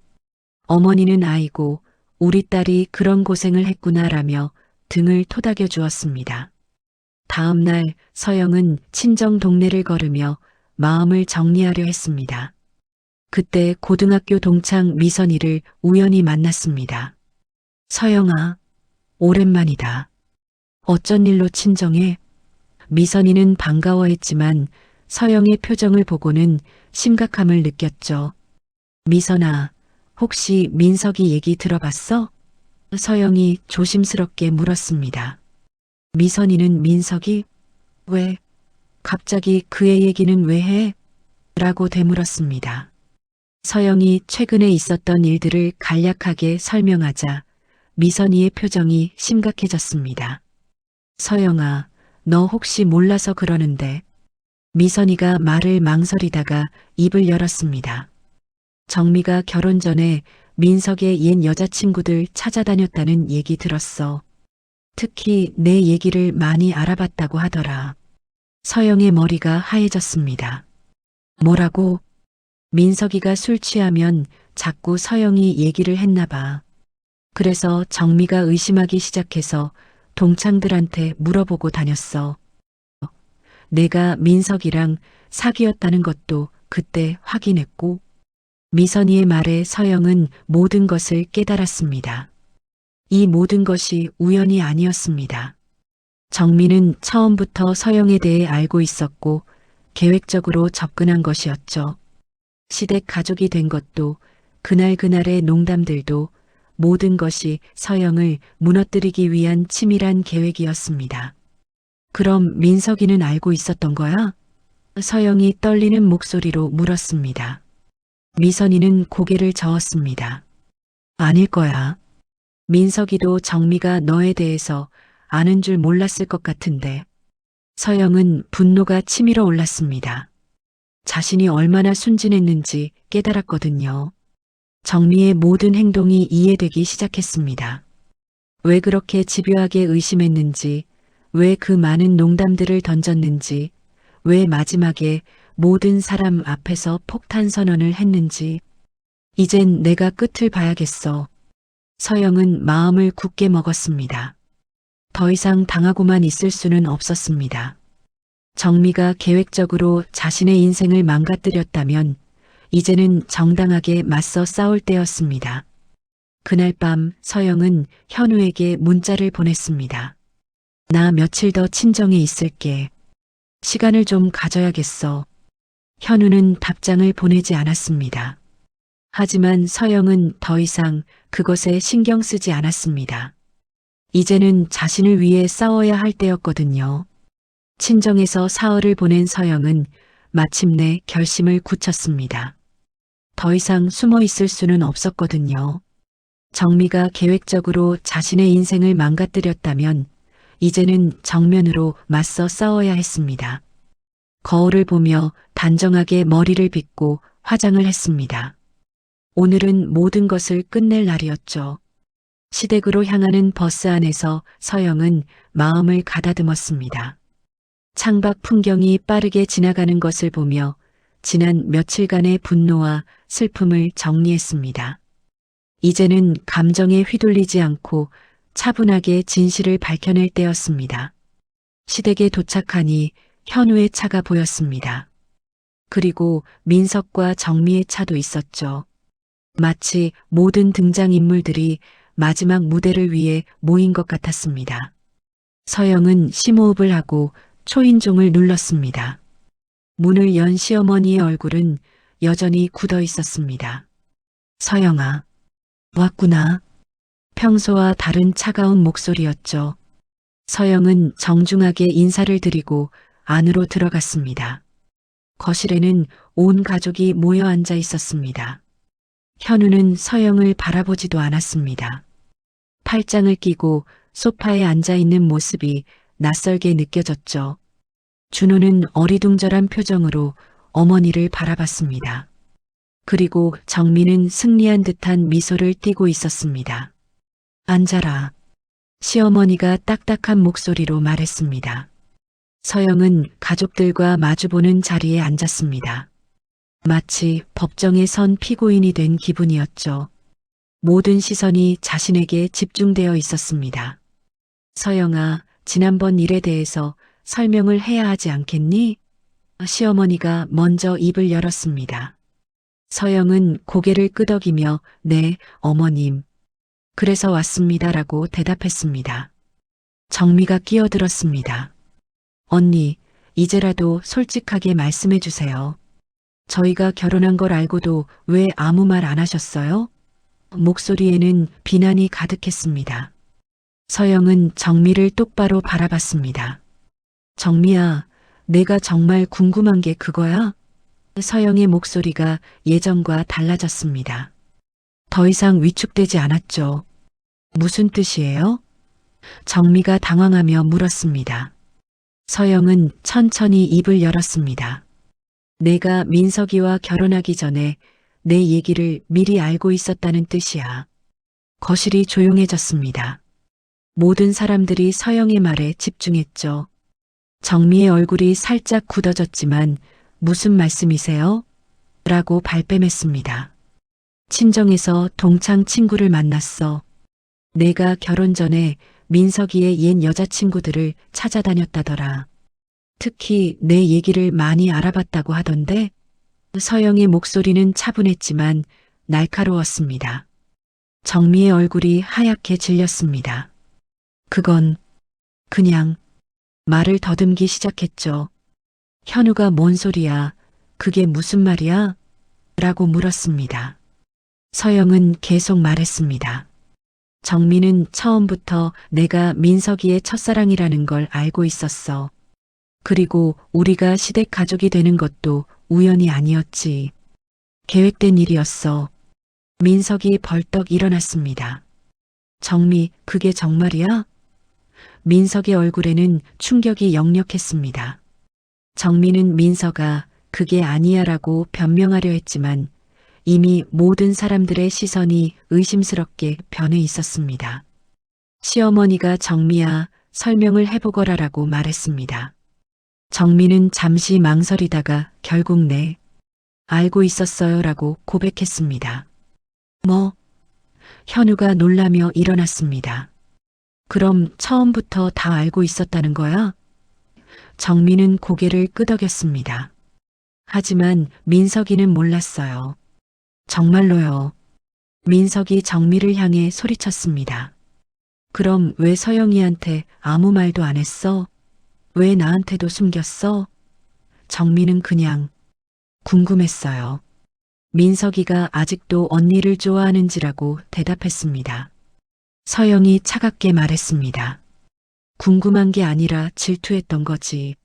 어머니는 아이고, 우리 딸이 그런 고생을 했구나라며 등을 토닥여 주었습니다. 다음 날 서영은 친정 동네를 걸으며 마음을 정리하려 했습니다. 그때 고등학교 동창 미선이를 우연히 만났습니다. 서영아, 오랜만이다. 어쩐 일로 친정에? 미선이는 반가워했지만 서영의 표정을 보고는 심각함을 느꼈죠. 미선아, 혹시 민석이 얘기 들어봤어? 서영이 조심스럽게 물었습니다. 미선이는 민석이? 왜? 갑자기 그의 얘기는 왜 해? 라고 되물었습니다. 서영이 최근에 있었던 일들을 간략하게 설명하자 미선이의 표정이 심각해졌습니다. 서영아, 너 혹시 몰라서 그러는데. 미선이가 말을 망설이다가 입을 열었습니다. 정미가 결혼 전에 민석의 옛 여자친구들 찾아다녔다는 얘기 들었어. 특히 내 얘기를 많이 알아봤다고 하더라. 서영의 머리가 하얘졌습니다. 뭐라고? 민석이가 술 취하면 자꾸 서영이 얘기를 했나 봐. 그래서 정미가 의심하기 시작해서 동창들한테 물어보고 다녔어. 내가 민석이랑 사귀었다는 것도 그때 확인했고, 미선이의 말에 서영은 모든 것을 깨달았습니다. 이 모든 것이 우연이 아니었습니다. 정민은 처음부터 서영에 대해 알고 있었고 계획적으로 접근한 것이었죠. 시댁 가족이 된 것도 그날그날의 농담들도 모든 것이 서영을 무너뜨리기 위한 치밀한 계획이었습니다. 그럼 민석이는 알고 있었던 거야? 서영이 떨리는 목소리로 물었습니다. 미선이는 고개를 저었습니다. 아닐 거야. 민석이도 정미가 너에 대해서 아는 줄 몰랐을 것 같은데. 서영은 분노가 치밀어 올랐습니다. 자신이 얼마나 순진했는지 깨달았거든요. 정미의 모든 행동이 이해되기 시작했습니다. 왜 그렇게 집요하게 의심했는지, 왜 그 많은 농담들을 던졌는지, 왜 마지막에 모든 사람 앞에서 폭탄 선언을 했는지. 이젠 내가 끝을 봐야겠어. 서영은 마음을 굳게 먹었습니다. 더 이상 당하고만 있을 수는 없었습니다. 정미가 계획적으로 자신의 인생을 망가뜨렸다면 이제는 정당하게 맞서 싸울 때였습니다. 그날 밤 서영은 현우에게 문자를 보냈습니다. 나 며칠 더 친정에 있을게. 시간을 좀 가져야겠어. 현우는 답장을 보내지 않았습니다. 하지만 서영은 더 이상 그것에 신경 쓰지 않았습니다. 이제는 자신을 위해 싸워야 할 때였거든요. 친정에서 사흘을 보낸 서영은 마침내 결심을 굳혔습니다. 더 이상 숨어 있을 수는 없었거든요. 정미가 계획적으로 자신의 인생을 망가뜨렸다면 이제는 정면으로 맞서 싸워야 했습니다. 거울을 보며 단정하게 머리를 빗고 화장을 했습니다. 오늘은 모든 것을 끝낼 날이었죠. 시댁으로 향하는 버스 안에서 서영은 마음을 가다듬었습니다. 창밖 풍경이 빠르게 지나가는 것을 보며 지난 며칠간의 분노와 슬픔을 정리했습니다. 이제는 감정에 휘둘리지 않고 차분하게 진실을 밝혀낼 때였습니다. 시댁에 도착하니 현우의 차가 보였습니다. 그리고 민석과 정미의 차도 있었죠. 마치 모든 등장인물들이 마지막 무대를 위해 모인 것 같았습니다. 서영은 심호흡을 하고 초인종을 눌렀습니다. 문을 연 시어머니의 얼굴은 여전히 굳어 있었습니다. 서영아, 왔구나. 평소와 다른 차가운 목소리였죠. 서영은 정중하게 인사를 드리고 안으로 들어갔습니다. 거실에는 온 가족이 모여 앉아 있었습니다. 현우는 서영을 바라보지도 않았습니다. 팔짱을 끼고 소파에 앉아 있는 모습이 낯설게 느껴졌죠. 준호는 어리둥절한 표정으로 어머니를 바라봤습니다. 그리고 정민은 승리한 듯한 미소를 띠고 있었습니다. 앉아라. 시어머니가 딱딱한 목소리로 말했습니다. 서영은 가족들과 마주보는 자리에 앉았습니다. 마치 법정에 선 피고인이 된 기분이었죠. 모든 시선이 자신에게 집중되어 있었습니다. 서영아, 지난번 일에 대해서 설명을 해야 하지 않겠니? 시어머니가 먼저 입을 열었습니다. 서영은 고개를 끄덕이며 네, 어머님. 그래서 왔습니다라고 대답했습니다. 정미가 끼어들었습니다. 언니, 이제라도 솔직하게 말씀해 주세요. 저희가 결혼한 걸 알고도 왜 아무 말 안 하셨어요? 목소리에는 비난이 가득했습니다. 서영은 정미를 똑바로 바라봤습니다. 정미야, 내가 정말 궁금한 게 그거야? 서영의 목소리가 예전과 달라졌습니다. 더 이상 위축되지 않았죠. 무슨 뜻이에요? 정미가 당황하며 물었습니다. 서영은 천천히 입을 열었습니다. 내가 민석이와 결혼하기 전에 내 얘기를 미리 알고 있었다는 뜻이야. 거실이 조용해졌습니다. 모든 사람들이 서영의 말에 집중했죠. 정미의 얼굴이 살짝 굳어졌지만 무슨 말씀이세요? 라고 발뺌했습니다. 친정에서 동창 친구를 만났어. 내가 결혼 전에 민석이의 옛 여자친구들을 찾아다녔다더라. 특히 내 얘기를 많이 알아봤다고 하던데 서영의 목소리는 차분했지만 날카로웠습니다. 정미의 얼굴이 하얗게 질렸습니다. 그건 그냥 말을 더듬기 시작했죠. 현우가 뭔 소리야? 그게 무슨 말이야? 라고 물었습니다. 서영은 계속 말했습니다. 정미는 처음부터 내가 민석이의 첫사랑이라는 걸 알고 있었어. 그리고 우리가 시댁 가족이 되는 것도 우연이 아니었지. 계획된 일이었어. 민석이 벌떡 일어났습니다. 정미, 그게 정말이야? 민석의 얼굴에는 충격이 역력했습니다. 정미는 민석아, 그게 아니야라고 변명하려 했지만 이미 모든 사람들의 시선이 의심스럽게 변해 있었습니다. 시어머니가 정미야, 설명을 해보거라라고 말했습니다. 정미는 잠시 망설이다가 결국 네, 알고 있었어요라고 고백했습니다. 뭐? 현우가 놀라며 일어났습니다. 그럼 처음부터 다 알고 있었다는 거야? 정미는 고개를 끄덕였습니다. 하지만 민석이는 몰랐어요. 정말로요. 민석이 정미를 향해 소리쳤습니다. 그럼 왜 서영이한테 아무 말도 안 했어? 왜 나한테도 숨겼어? 정미는 그냥 궁금했어요. 민석이가 아직도 언니를 좋아하는지라고 대답했습니다. 서영이 차갑게 말했습니다. 궁금한 게 아니라 질투했던 거지.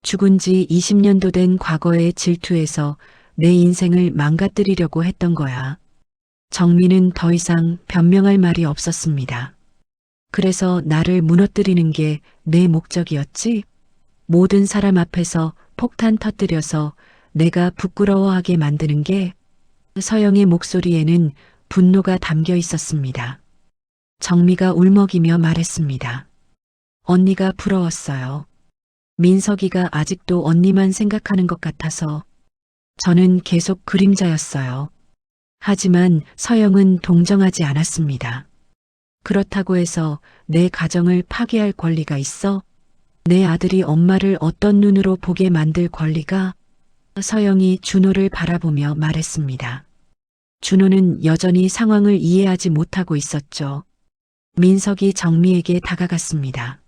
죽은 지 20년도 된 과거의 질투에서 내 인생을 망가뜨리려고 했던 거야. 정미는 더 이상 변명할 말이 없었습니다. 그래서 나를 무너뜨리는 게 내 목적이었지? 모든 사람 앞에서 폭탄 터뜨려서 내가 부끄러워하게 만드는 게 서영의 목소리에는 분노가 담겨 있었습니다. 정미가 울먹이며 말했습니다. 언니가 부러웠어요. 민석이가 아직도 언니만 생각하는 것 같아서 저는 계속 그림자였어요. 하지만 서영은 동정하지 않았습니다. 그렇다고 해서 내 가정을 파괴할 권리가 있어? 내 아들이 엄마를 어떤 눈으로 보게 만들 권리가? 서영이 준호를 바라보며 말했습니다. 준호는 여전히 상황을 이해하지 못하고 있었죠. 민석이 정미에게 다가갔습니다.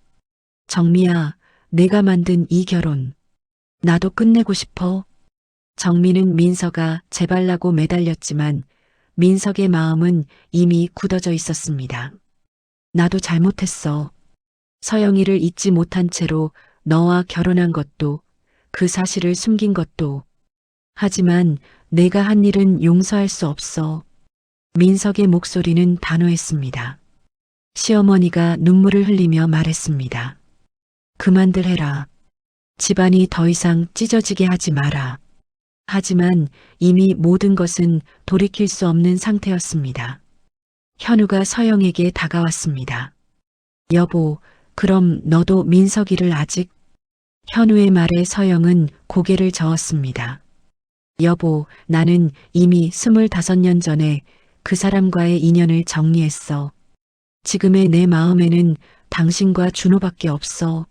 정미야, 내가 만든 이 결혼, 나도 끝내고 싶어. 정미는 민석아 제발라고 매달렸지만 민석의 마음은 이미 굳어져 있었습니다. 나도 잘못했어. 서영이를 잊지 못한 채로 너와 결혼한 것도 그 사실을 숨긴 것도. 하지만 내가 한 일은 용서할 수 없어. 민석의 목소리는 단호했습니다. 시어머니가 눈물을 흘리며 말했습니다. 그만들 해라. 집안이 더 이상 찢어지게 하지 마라. 하지만 이미 모든 것은 돌이킬 수 없는 상태였습니다. 현우가 서영에게 다가왔습니다. 여보, 그럼 너도 민석이를 아직? 현우의 말에 서영은 고개를 저었습니다. 여보, 나는 이미 25년 전에 그 사람과의 인연을 정리했어. 지금의 내 마음에는 당신과 준호밖에 없어.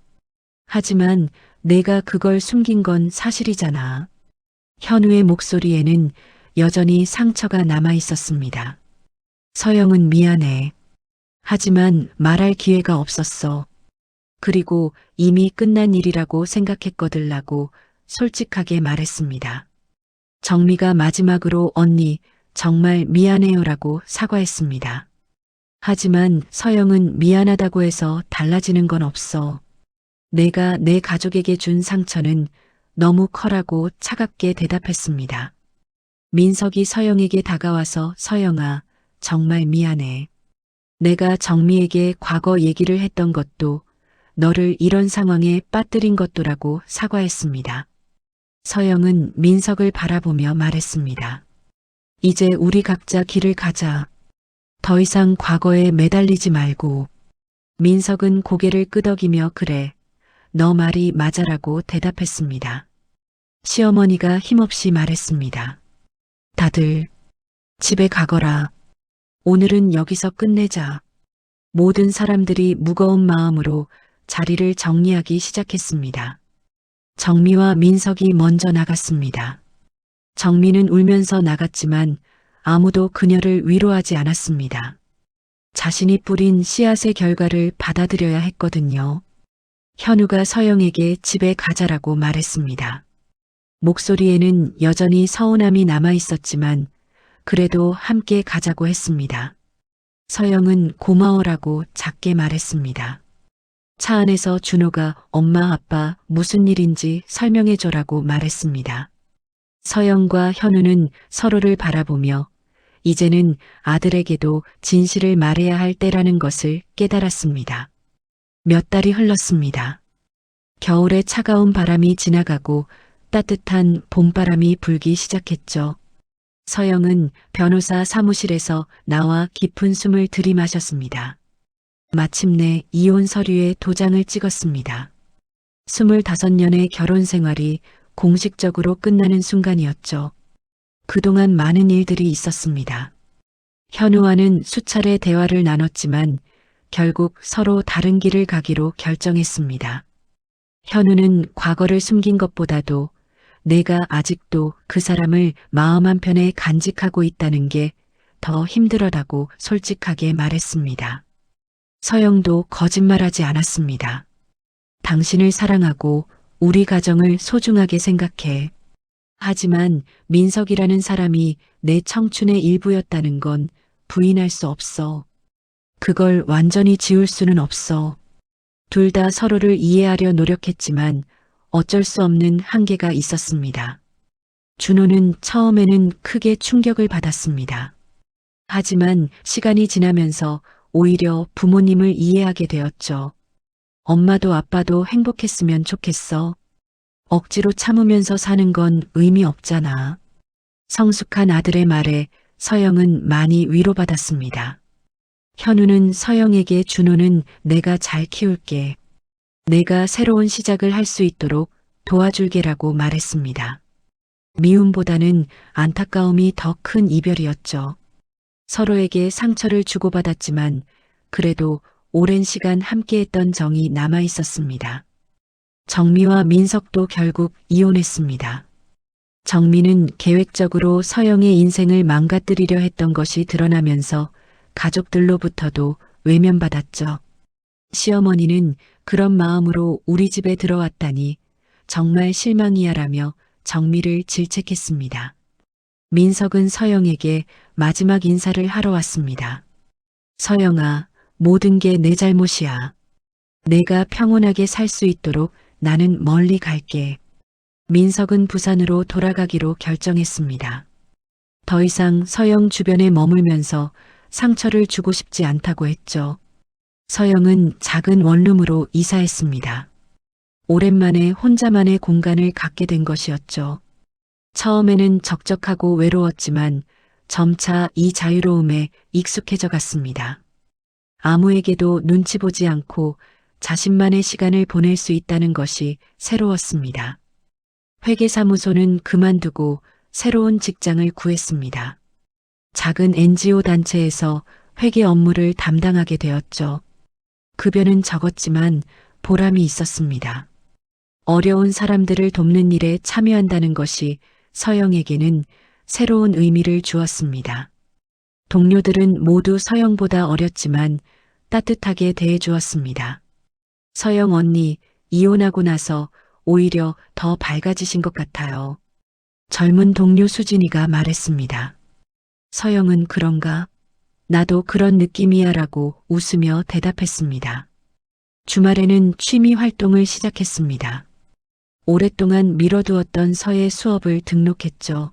하지만 내가 그걸 숨긴 건 사실이잖아. 현우의 목소리에는 여전히 상처가 남아 있었습니다. 서영은 미안해. 하지만 말할 기회가 없었어. 그리고 이미 끝난 일이라고 생각했거들라고 솔직하게 말했습니다. 정미가 마지막으로 언니 정말 미안해요라고 사과했습니다. 하지만 서영은 미안하다고 해서 달라지는 건 없어. 내가 내 가족에게 준 상처는 너무 커라고 차갑게 대답했습니다. 민석이 서영에게 다가와서 서영아, 정말 미안해. 내가 정미에게 과거 얘기를 했던 것도 너를 이런 상황에 빠뜨린 것도라고 사과했습니다. 서영은 민석을 바라보며 말했습니다. 이제 우리 각자 길을 가자. 더 이상 과거에 매달리지 말고. 민석은 고개를 끄덕이며 그래. 너 말이 맞아라고 대답했습니다. 시어머니가 힘없이 말했습니다. 다들 집에 가거라. 오늘은 여기서 끝내자. 모든 사람들이 무거운 마음으로 자리를 정리하기 시작했습니다. 정미와 민석이 먼저 나갔습니다. 정미는 울면서 나갔지만 아무도 그녀를 위로하지 않았습니다. 자신이 뿌린 씨앗의 결과를 받아들여야 했거든요. 현우가 서영에게 집에 가자라고 말했습니다. 목소리에는 여전히 서운함이 남아 있었지만 그래도 함께 가자고 했습니다. 서영은 고마워라고 작게 말했습니다. 차 안에서 준호가 엄마 아빠 무슨 일인지 설명해줘라고 말했습니다. 서영과 현우는 서로를 바라보며 이제는 아들에게도 진실을 말해야 할 때라는 것을 깨달았습니다. 몇 달이 흘렀습니다. 겨울의 차가운 바람이 지나가고 따뜻한 봄바람이 불기 시작했죠. 서영은 변호사 사무실에서 나와 깊은 숨을 들이마셨습니다. 마침내 이혼 서류에 도장을 찍었습니다. 25년의 결혼 생활이 공식적으로 끝나는 순간이었죠. 그동안 많은 일들이 있었습니다. 현우와는 수차례 대화를 나눴지만 결국 서로 다른 길을 가기로 결정했습니다. 현우는 과거를 숨긴 것보다도 내가 아직도 그 사람을 마음 한편에 간직하고 있다는 게 더 힘들어라고 솔직하게 말했습니다. 서영도 거짓말하지 않았습니다. 당신을 사랑하고 우리 가정을 소중하게 생각해. 하지만 민석이라는 사람이 내 청춘의 일부였다는 건 부인할 수 없어. 그걸 완전히 지울 수는 없어. 둘 다 서로를 이해하려 노력했지만 어쩔 수 없는 한계가 있었습니다. 준호는 처음에는 크게 충격을 받았습니다. 하지만 시간이 지나면서 오히려 부모님을 이해하게 되었죠. 엄마도 아빠도 행복했으면 좋겠어. 억지로 참으면서 사는 건 의미 없잖아. 성숙한 아들의 말에 서영은 많이 위로받았습니다. 현우는 서영에게 준호는 내가 잘 키울게. 내가 새로운 시작을 할 수 있도록 도와줄게라고 말했습니다. 미움보다는 안타까움이 더 큰 이별이었죠. 서로에게 상처를 주고받았지만 그래도 오랜 시간 함께했던 정이 남아 있었습니다. 정미와 민석도 결국 이혼했습니다. 정미는 계획적으로 서영의 인생을 망가뜨리려 했던 것이 드러나면서 가족들로부터도 외면받았죠. 시어머니는 그런 마음으로 우리 집에 들어왔다니 정말 실망이야라며 정미를 질책했습니다. 민석은 서영에게 마지막 인사를 하러 왔습니다. 서영아, 모든 게 내 잘못이야. 내가 평온하게 살 수 있도록 나는 멀리 갈게. 민석은 부산으로 돌아가기로 결정했습니다. 더 이상 서영 주변에 머물면서 상처를 주고 싶지 않다고 했죠. 서영은 작은 원룸으로 이사했습니다. 오랜만에 혼자만의 공간을 갖게 된 것이었죠. 처음에는 적적하고 외로웠지만 점차 이 자유로움에 익숙해져 갔습니다. 아무에게도 눈치 보지 않고 자신만의 시간을 보낼 수 있다는 것이 새로웠습니다. 회계사무소는 그만두고 새로운 직장을 구했습니다. 작은 NGO 단체에서 회계 업무를 담당하게 되었죠. 급여는 적었지만 보람이 있었습니다. 어려운 사람들을 돕는 일에 참여한다는 것이 서영에게는 새로운 의미를 주었습니다. 동료들은 모두 서영보다 어렸지만 따뜻하게 대해주었습니다. 서영 언니, 이혼하고 나서 오히려 더 밝아지신 것 같아요. 젊은 동료 수진이가 말했습니다. 서영은 그런가? 나도 그런 느낌이야 라고 웃으며 대답했습니다. 주말에는 취미 활동을 시작했습니다. 오랫동안 미뤄두었던 서예 수업을 등록했죠.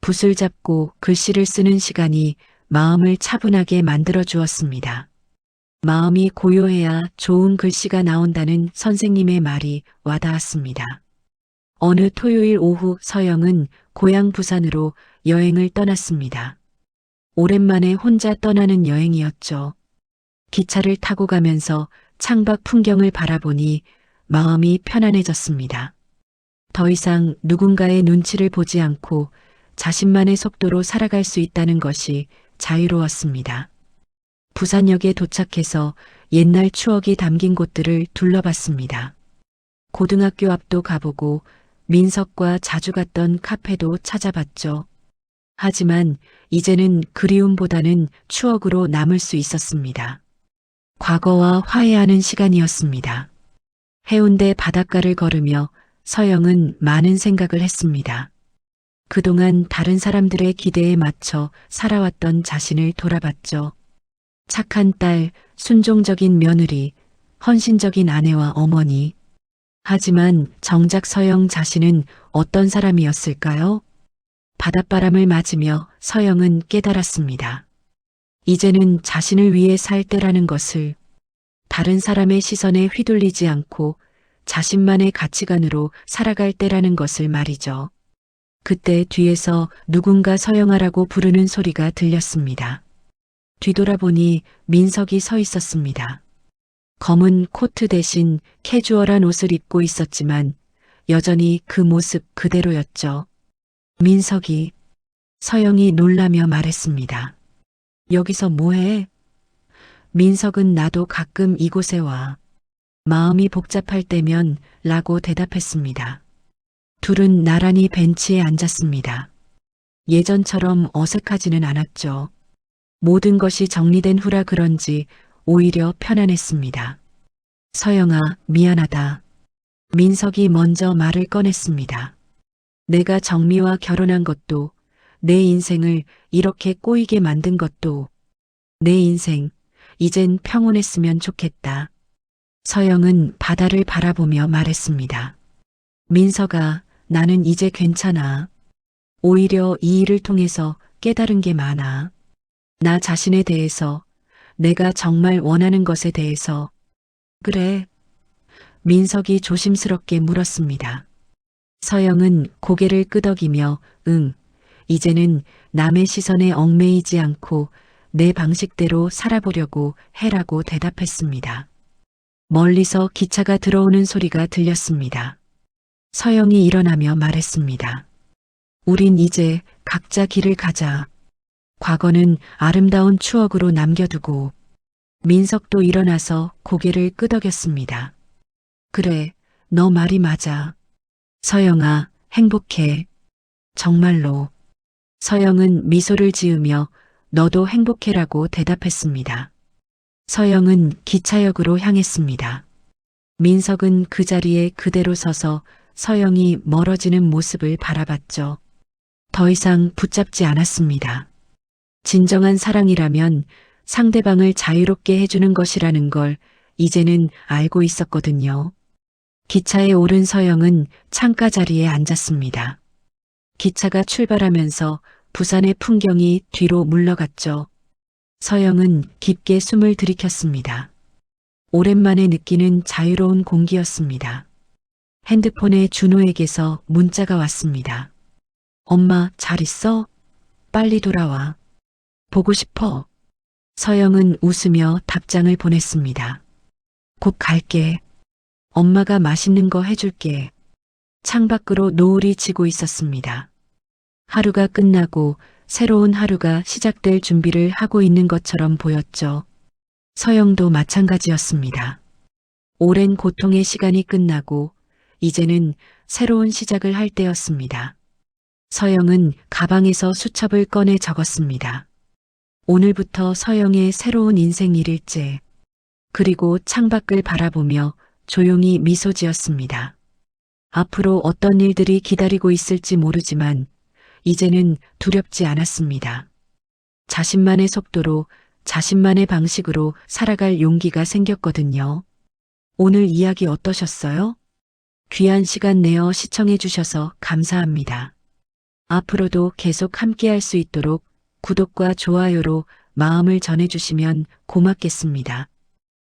붓을 잡고 글씨를 쓰는 시간이 마음을 차분하게 만들어 주었습니다. 마음이 고요해야 좋은 글씨가 나온다는 선생님의 말이 와닿았습니다. 어느 토요일 오후 서영은 고향 부산으로 여행을 떠났습니다. 오랜만에 혼자 떠나는 여행이었죠. 기차를 타고 가면서 창밖 풍경을 바라보니 마음이 편안해졌습니다. 더 이상 누군가의 눈치를 보지 않고 자신만의 속도로 살아갈 수 있다는 것이 자유로웠습니다. 부산역에 도착해서 옛날 추억이 담긴 곳들을 둘러봤습니다. 고등학교 앞도 가보고 민석과 자주 갔던 카페도 찾아봤죠. 하지만 이제는 그리움보다는 추억으로 남을 수 있었습니다. 과거와 화해하는 시간이었습니다. 해운대 바닷가를 걸으며 서영은 많은 생각을 했습니다. 그동안 다른 사람들의 기대에 맞춰 살아왔던 자신을 돌아봤죠. 착한 딸, 순종적인 며느리, 헌신적인 아내와 어머니. 하지만 정작 서영 자신은 어떤 사람이었을까요? 바닷바람을 맞으며 서영은 깨달았습니다. 이제는 자신을 위해 살 때라는 것을, 다른 사람의 시선에 휘둘리지 않고 자신만의 가치관으로 살아갈 때라는 것을 말이죠. 그때 뒤에서 누군가 서영아라고 부르는 소리가 들렸습니다. 뒤돌아보니 민석이 서 있었습니다. 검은 코트 대신 캐주얼한 옷을 입고 있었지만 여전히 그 모습 그대로였죠. 민석이, 서영이 놀라며 말했습니다. 여기서 뭐해? 민석은 나도 가끔 이곳에 와. 마음이 복잡할 때면 라고 대답했습니다. 둘은 나란히 벤치에 앉았습니다. 예전처럼 어색하지는 않았죠. 모든 것이 정리된 후라 그런지 오히려 편안했습니다. 서영아, 미안하다. 민석이 먼저 말을 꺼냈습니다. 내가 정미와 결혼한 것도, 내 인생을 이렇게 꼬이게 만든 것도, 내 인생, 이젠 평온했으면 좋겠다. 서영은 바다를 바라보며 말했습니다. 민석아, 나는 이제 괜찮아. 오히려 이 일을 통해서 깨달은 게 많아. 나 자신에 대해서, 내가 정말 원하는 것에 대해서. 그래. 민석이 조심스럽게 물었습니다. 서영은 고개를 끄덕이며 응, 이제는 남의 시선에 얽매이지 않고 내 방식대로 살아보려고 해라고 대답했습니다. 멀리서 기차가 들어오는 소리가 들렸습니다. 서영이 일어나며 말했습니다. 우린 이제 각자 길을 가자. 과거는 아름다운 추억으로 남겨두고. 민석도 일어나서 고개를 끄덕였습니다. 그래, 너 말이 맞아. 서영아, 행복해. 정말로. 서영은 미소를 지으며 너도 행복해라고 대답했습니다. 서영은 기차역으로 향했습니다. 민석은 그 자리에 그대로 서서 서영이 멀어지는 모습을 바라봤죠. 더 이상 붙잡지 않았습니다. 진정한 사랑이라면 상대방을 자유롭게 해주는 것이라는 걸 이제는 알고 있었거든요. 기차에 오른 서영은 창가 자리에 앉았습니다. 기차가 출발하면서 부산의 풍경이 뒤로 물러갔죠. 서영은 깊게 숨을 들이켰습니다. 오랜만에 느끼는 자유로운 공기였습니다. 핸드폰에 준호에게서 문자가 왔습니다. 엄마, 잘 있어? 빨리 돌아와. 보고 싶어. 서영은 웃으며 답장을 보냈습니다. 곧 갈게. 엄마가 맛있는 거 해줄게. 창밖으로 노을이 지고 있었습니다. 하루가 끝나고 새로운 하루가 시작될 준비를 하고 있는 것처럼 보였죠. 서영도 마찬가지였습니다. 오랜 고통의 시간이 끝나고 이제는 새로운 시작을 할 때였습니다. 서영은 가방에서 수첩을 꺼내 적었습니다. 오늘부터 서영의 새로운 인생 1일째. 그리고 창밖을 바라보며 조용히 미소 지었습니다. 앞으로 어떤 일들이 기다리고 있을지 모르지만 이제는 두렵지 않았습니다. 자신만의 속도로 자신만의 방식으로 살아갈 용기가 생겼거든요. 오늘 이야기 어떠셨어요? 귀한 시간 내어 시청해 주셔서 감사합니다. 앞으로도 계속 함께할 수 있도록 구독과 좋아요로 마음을 전해주시면 고맙겠습니다.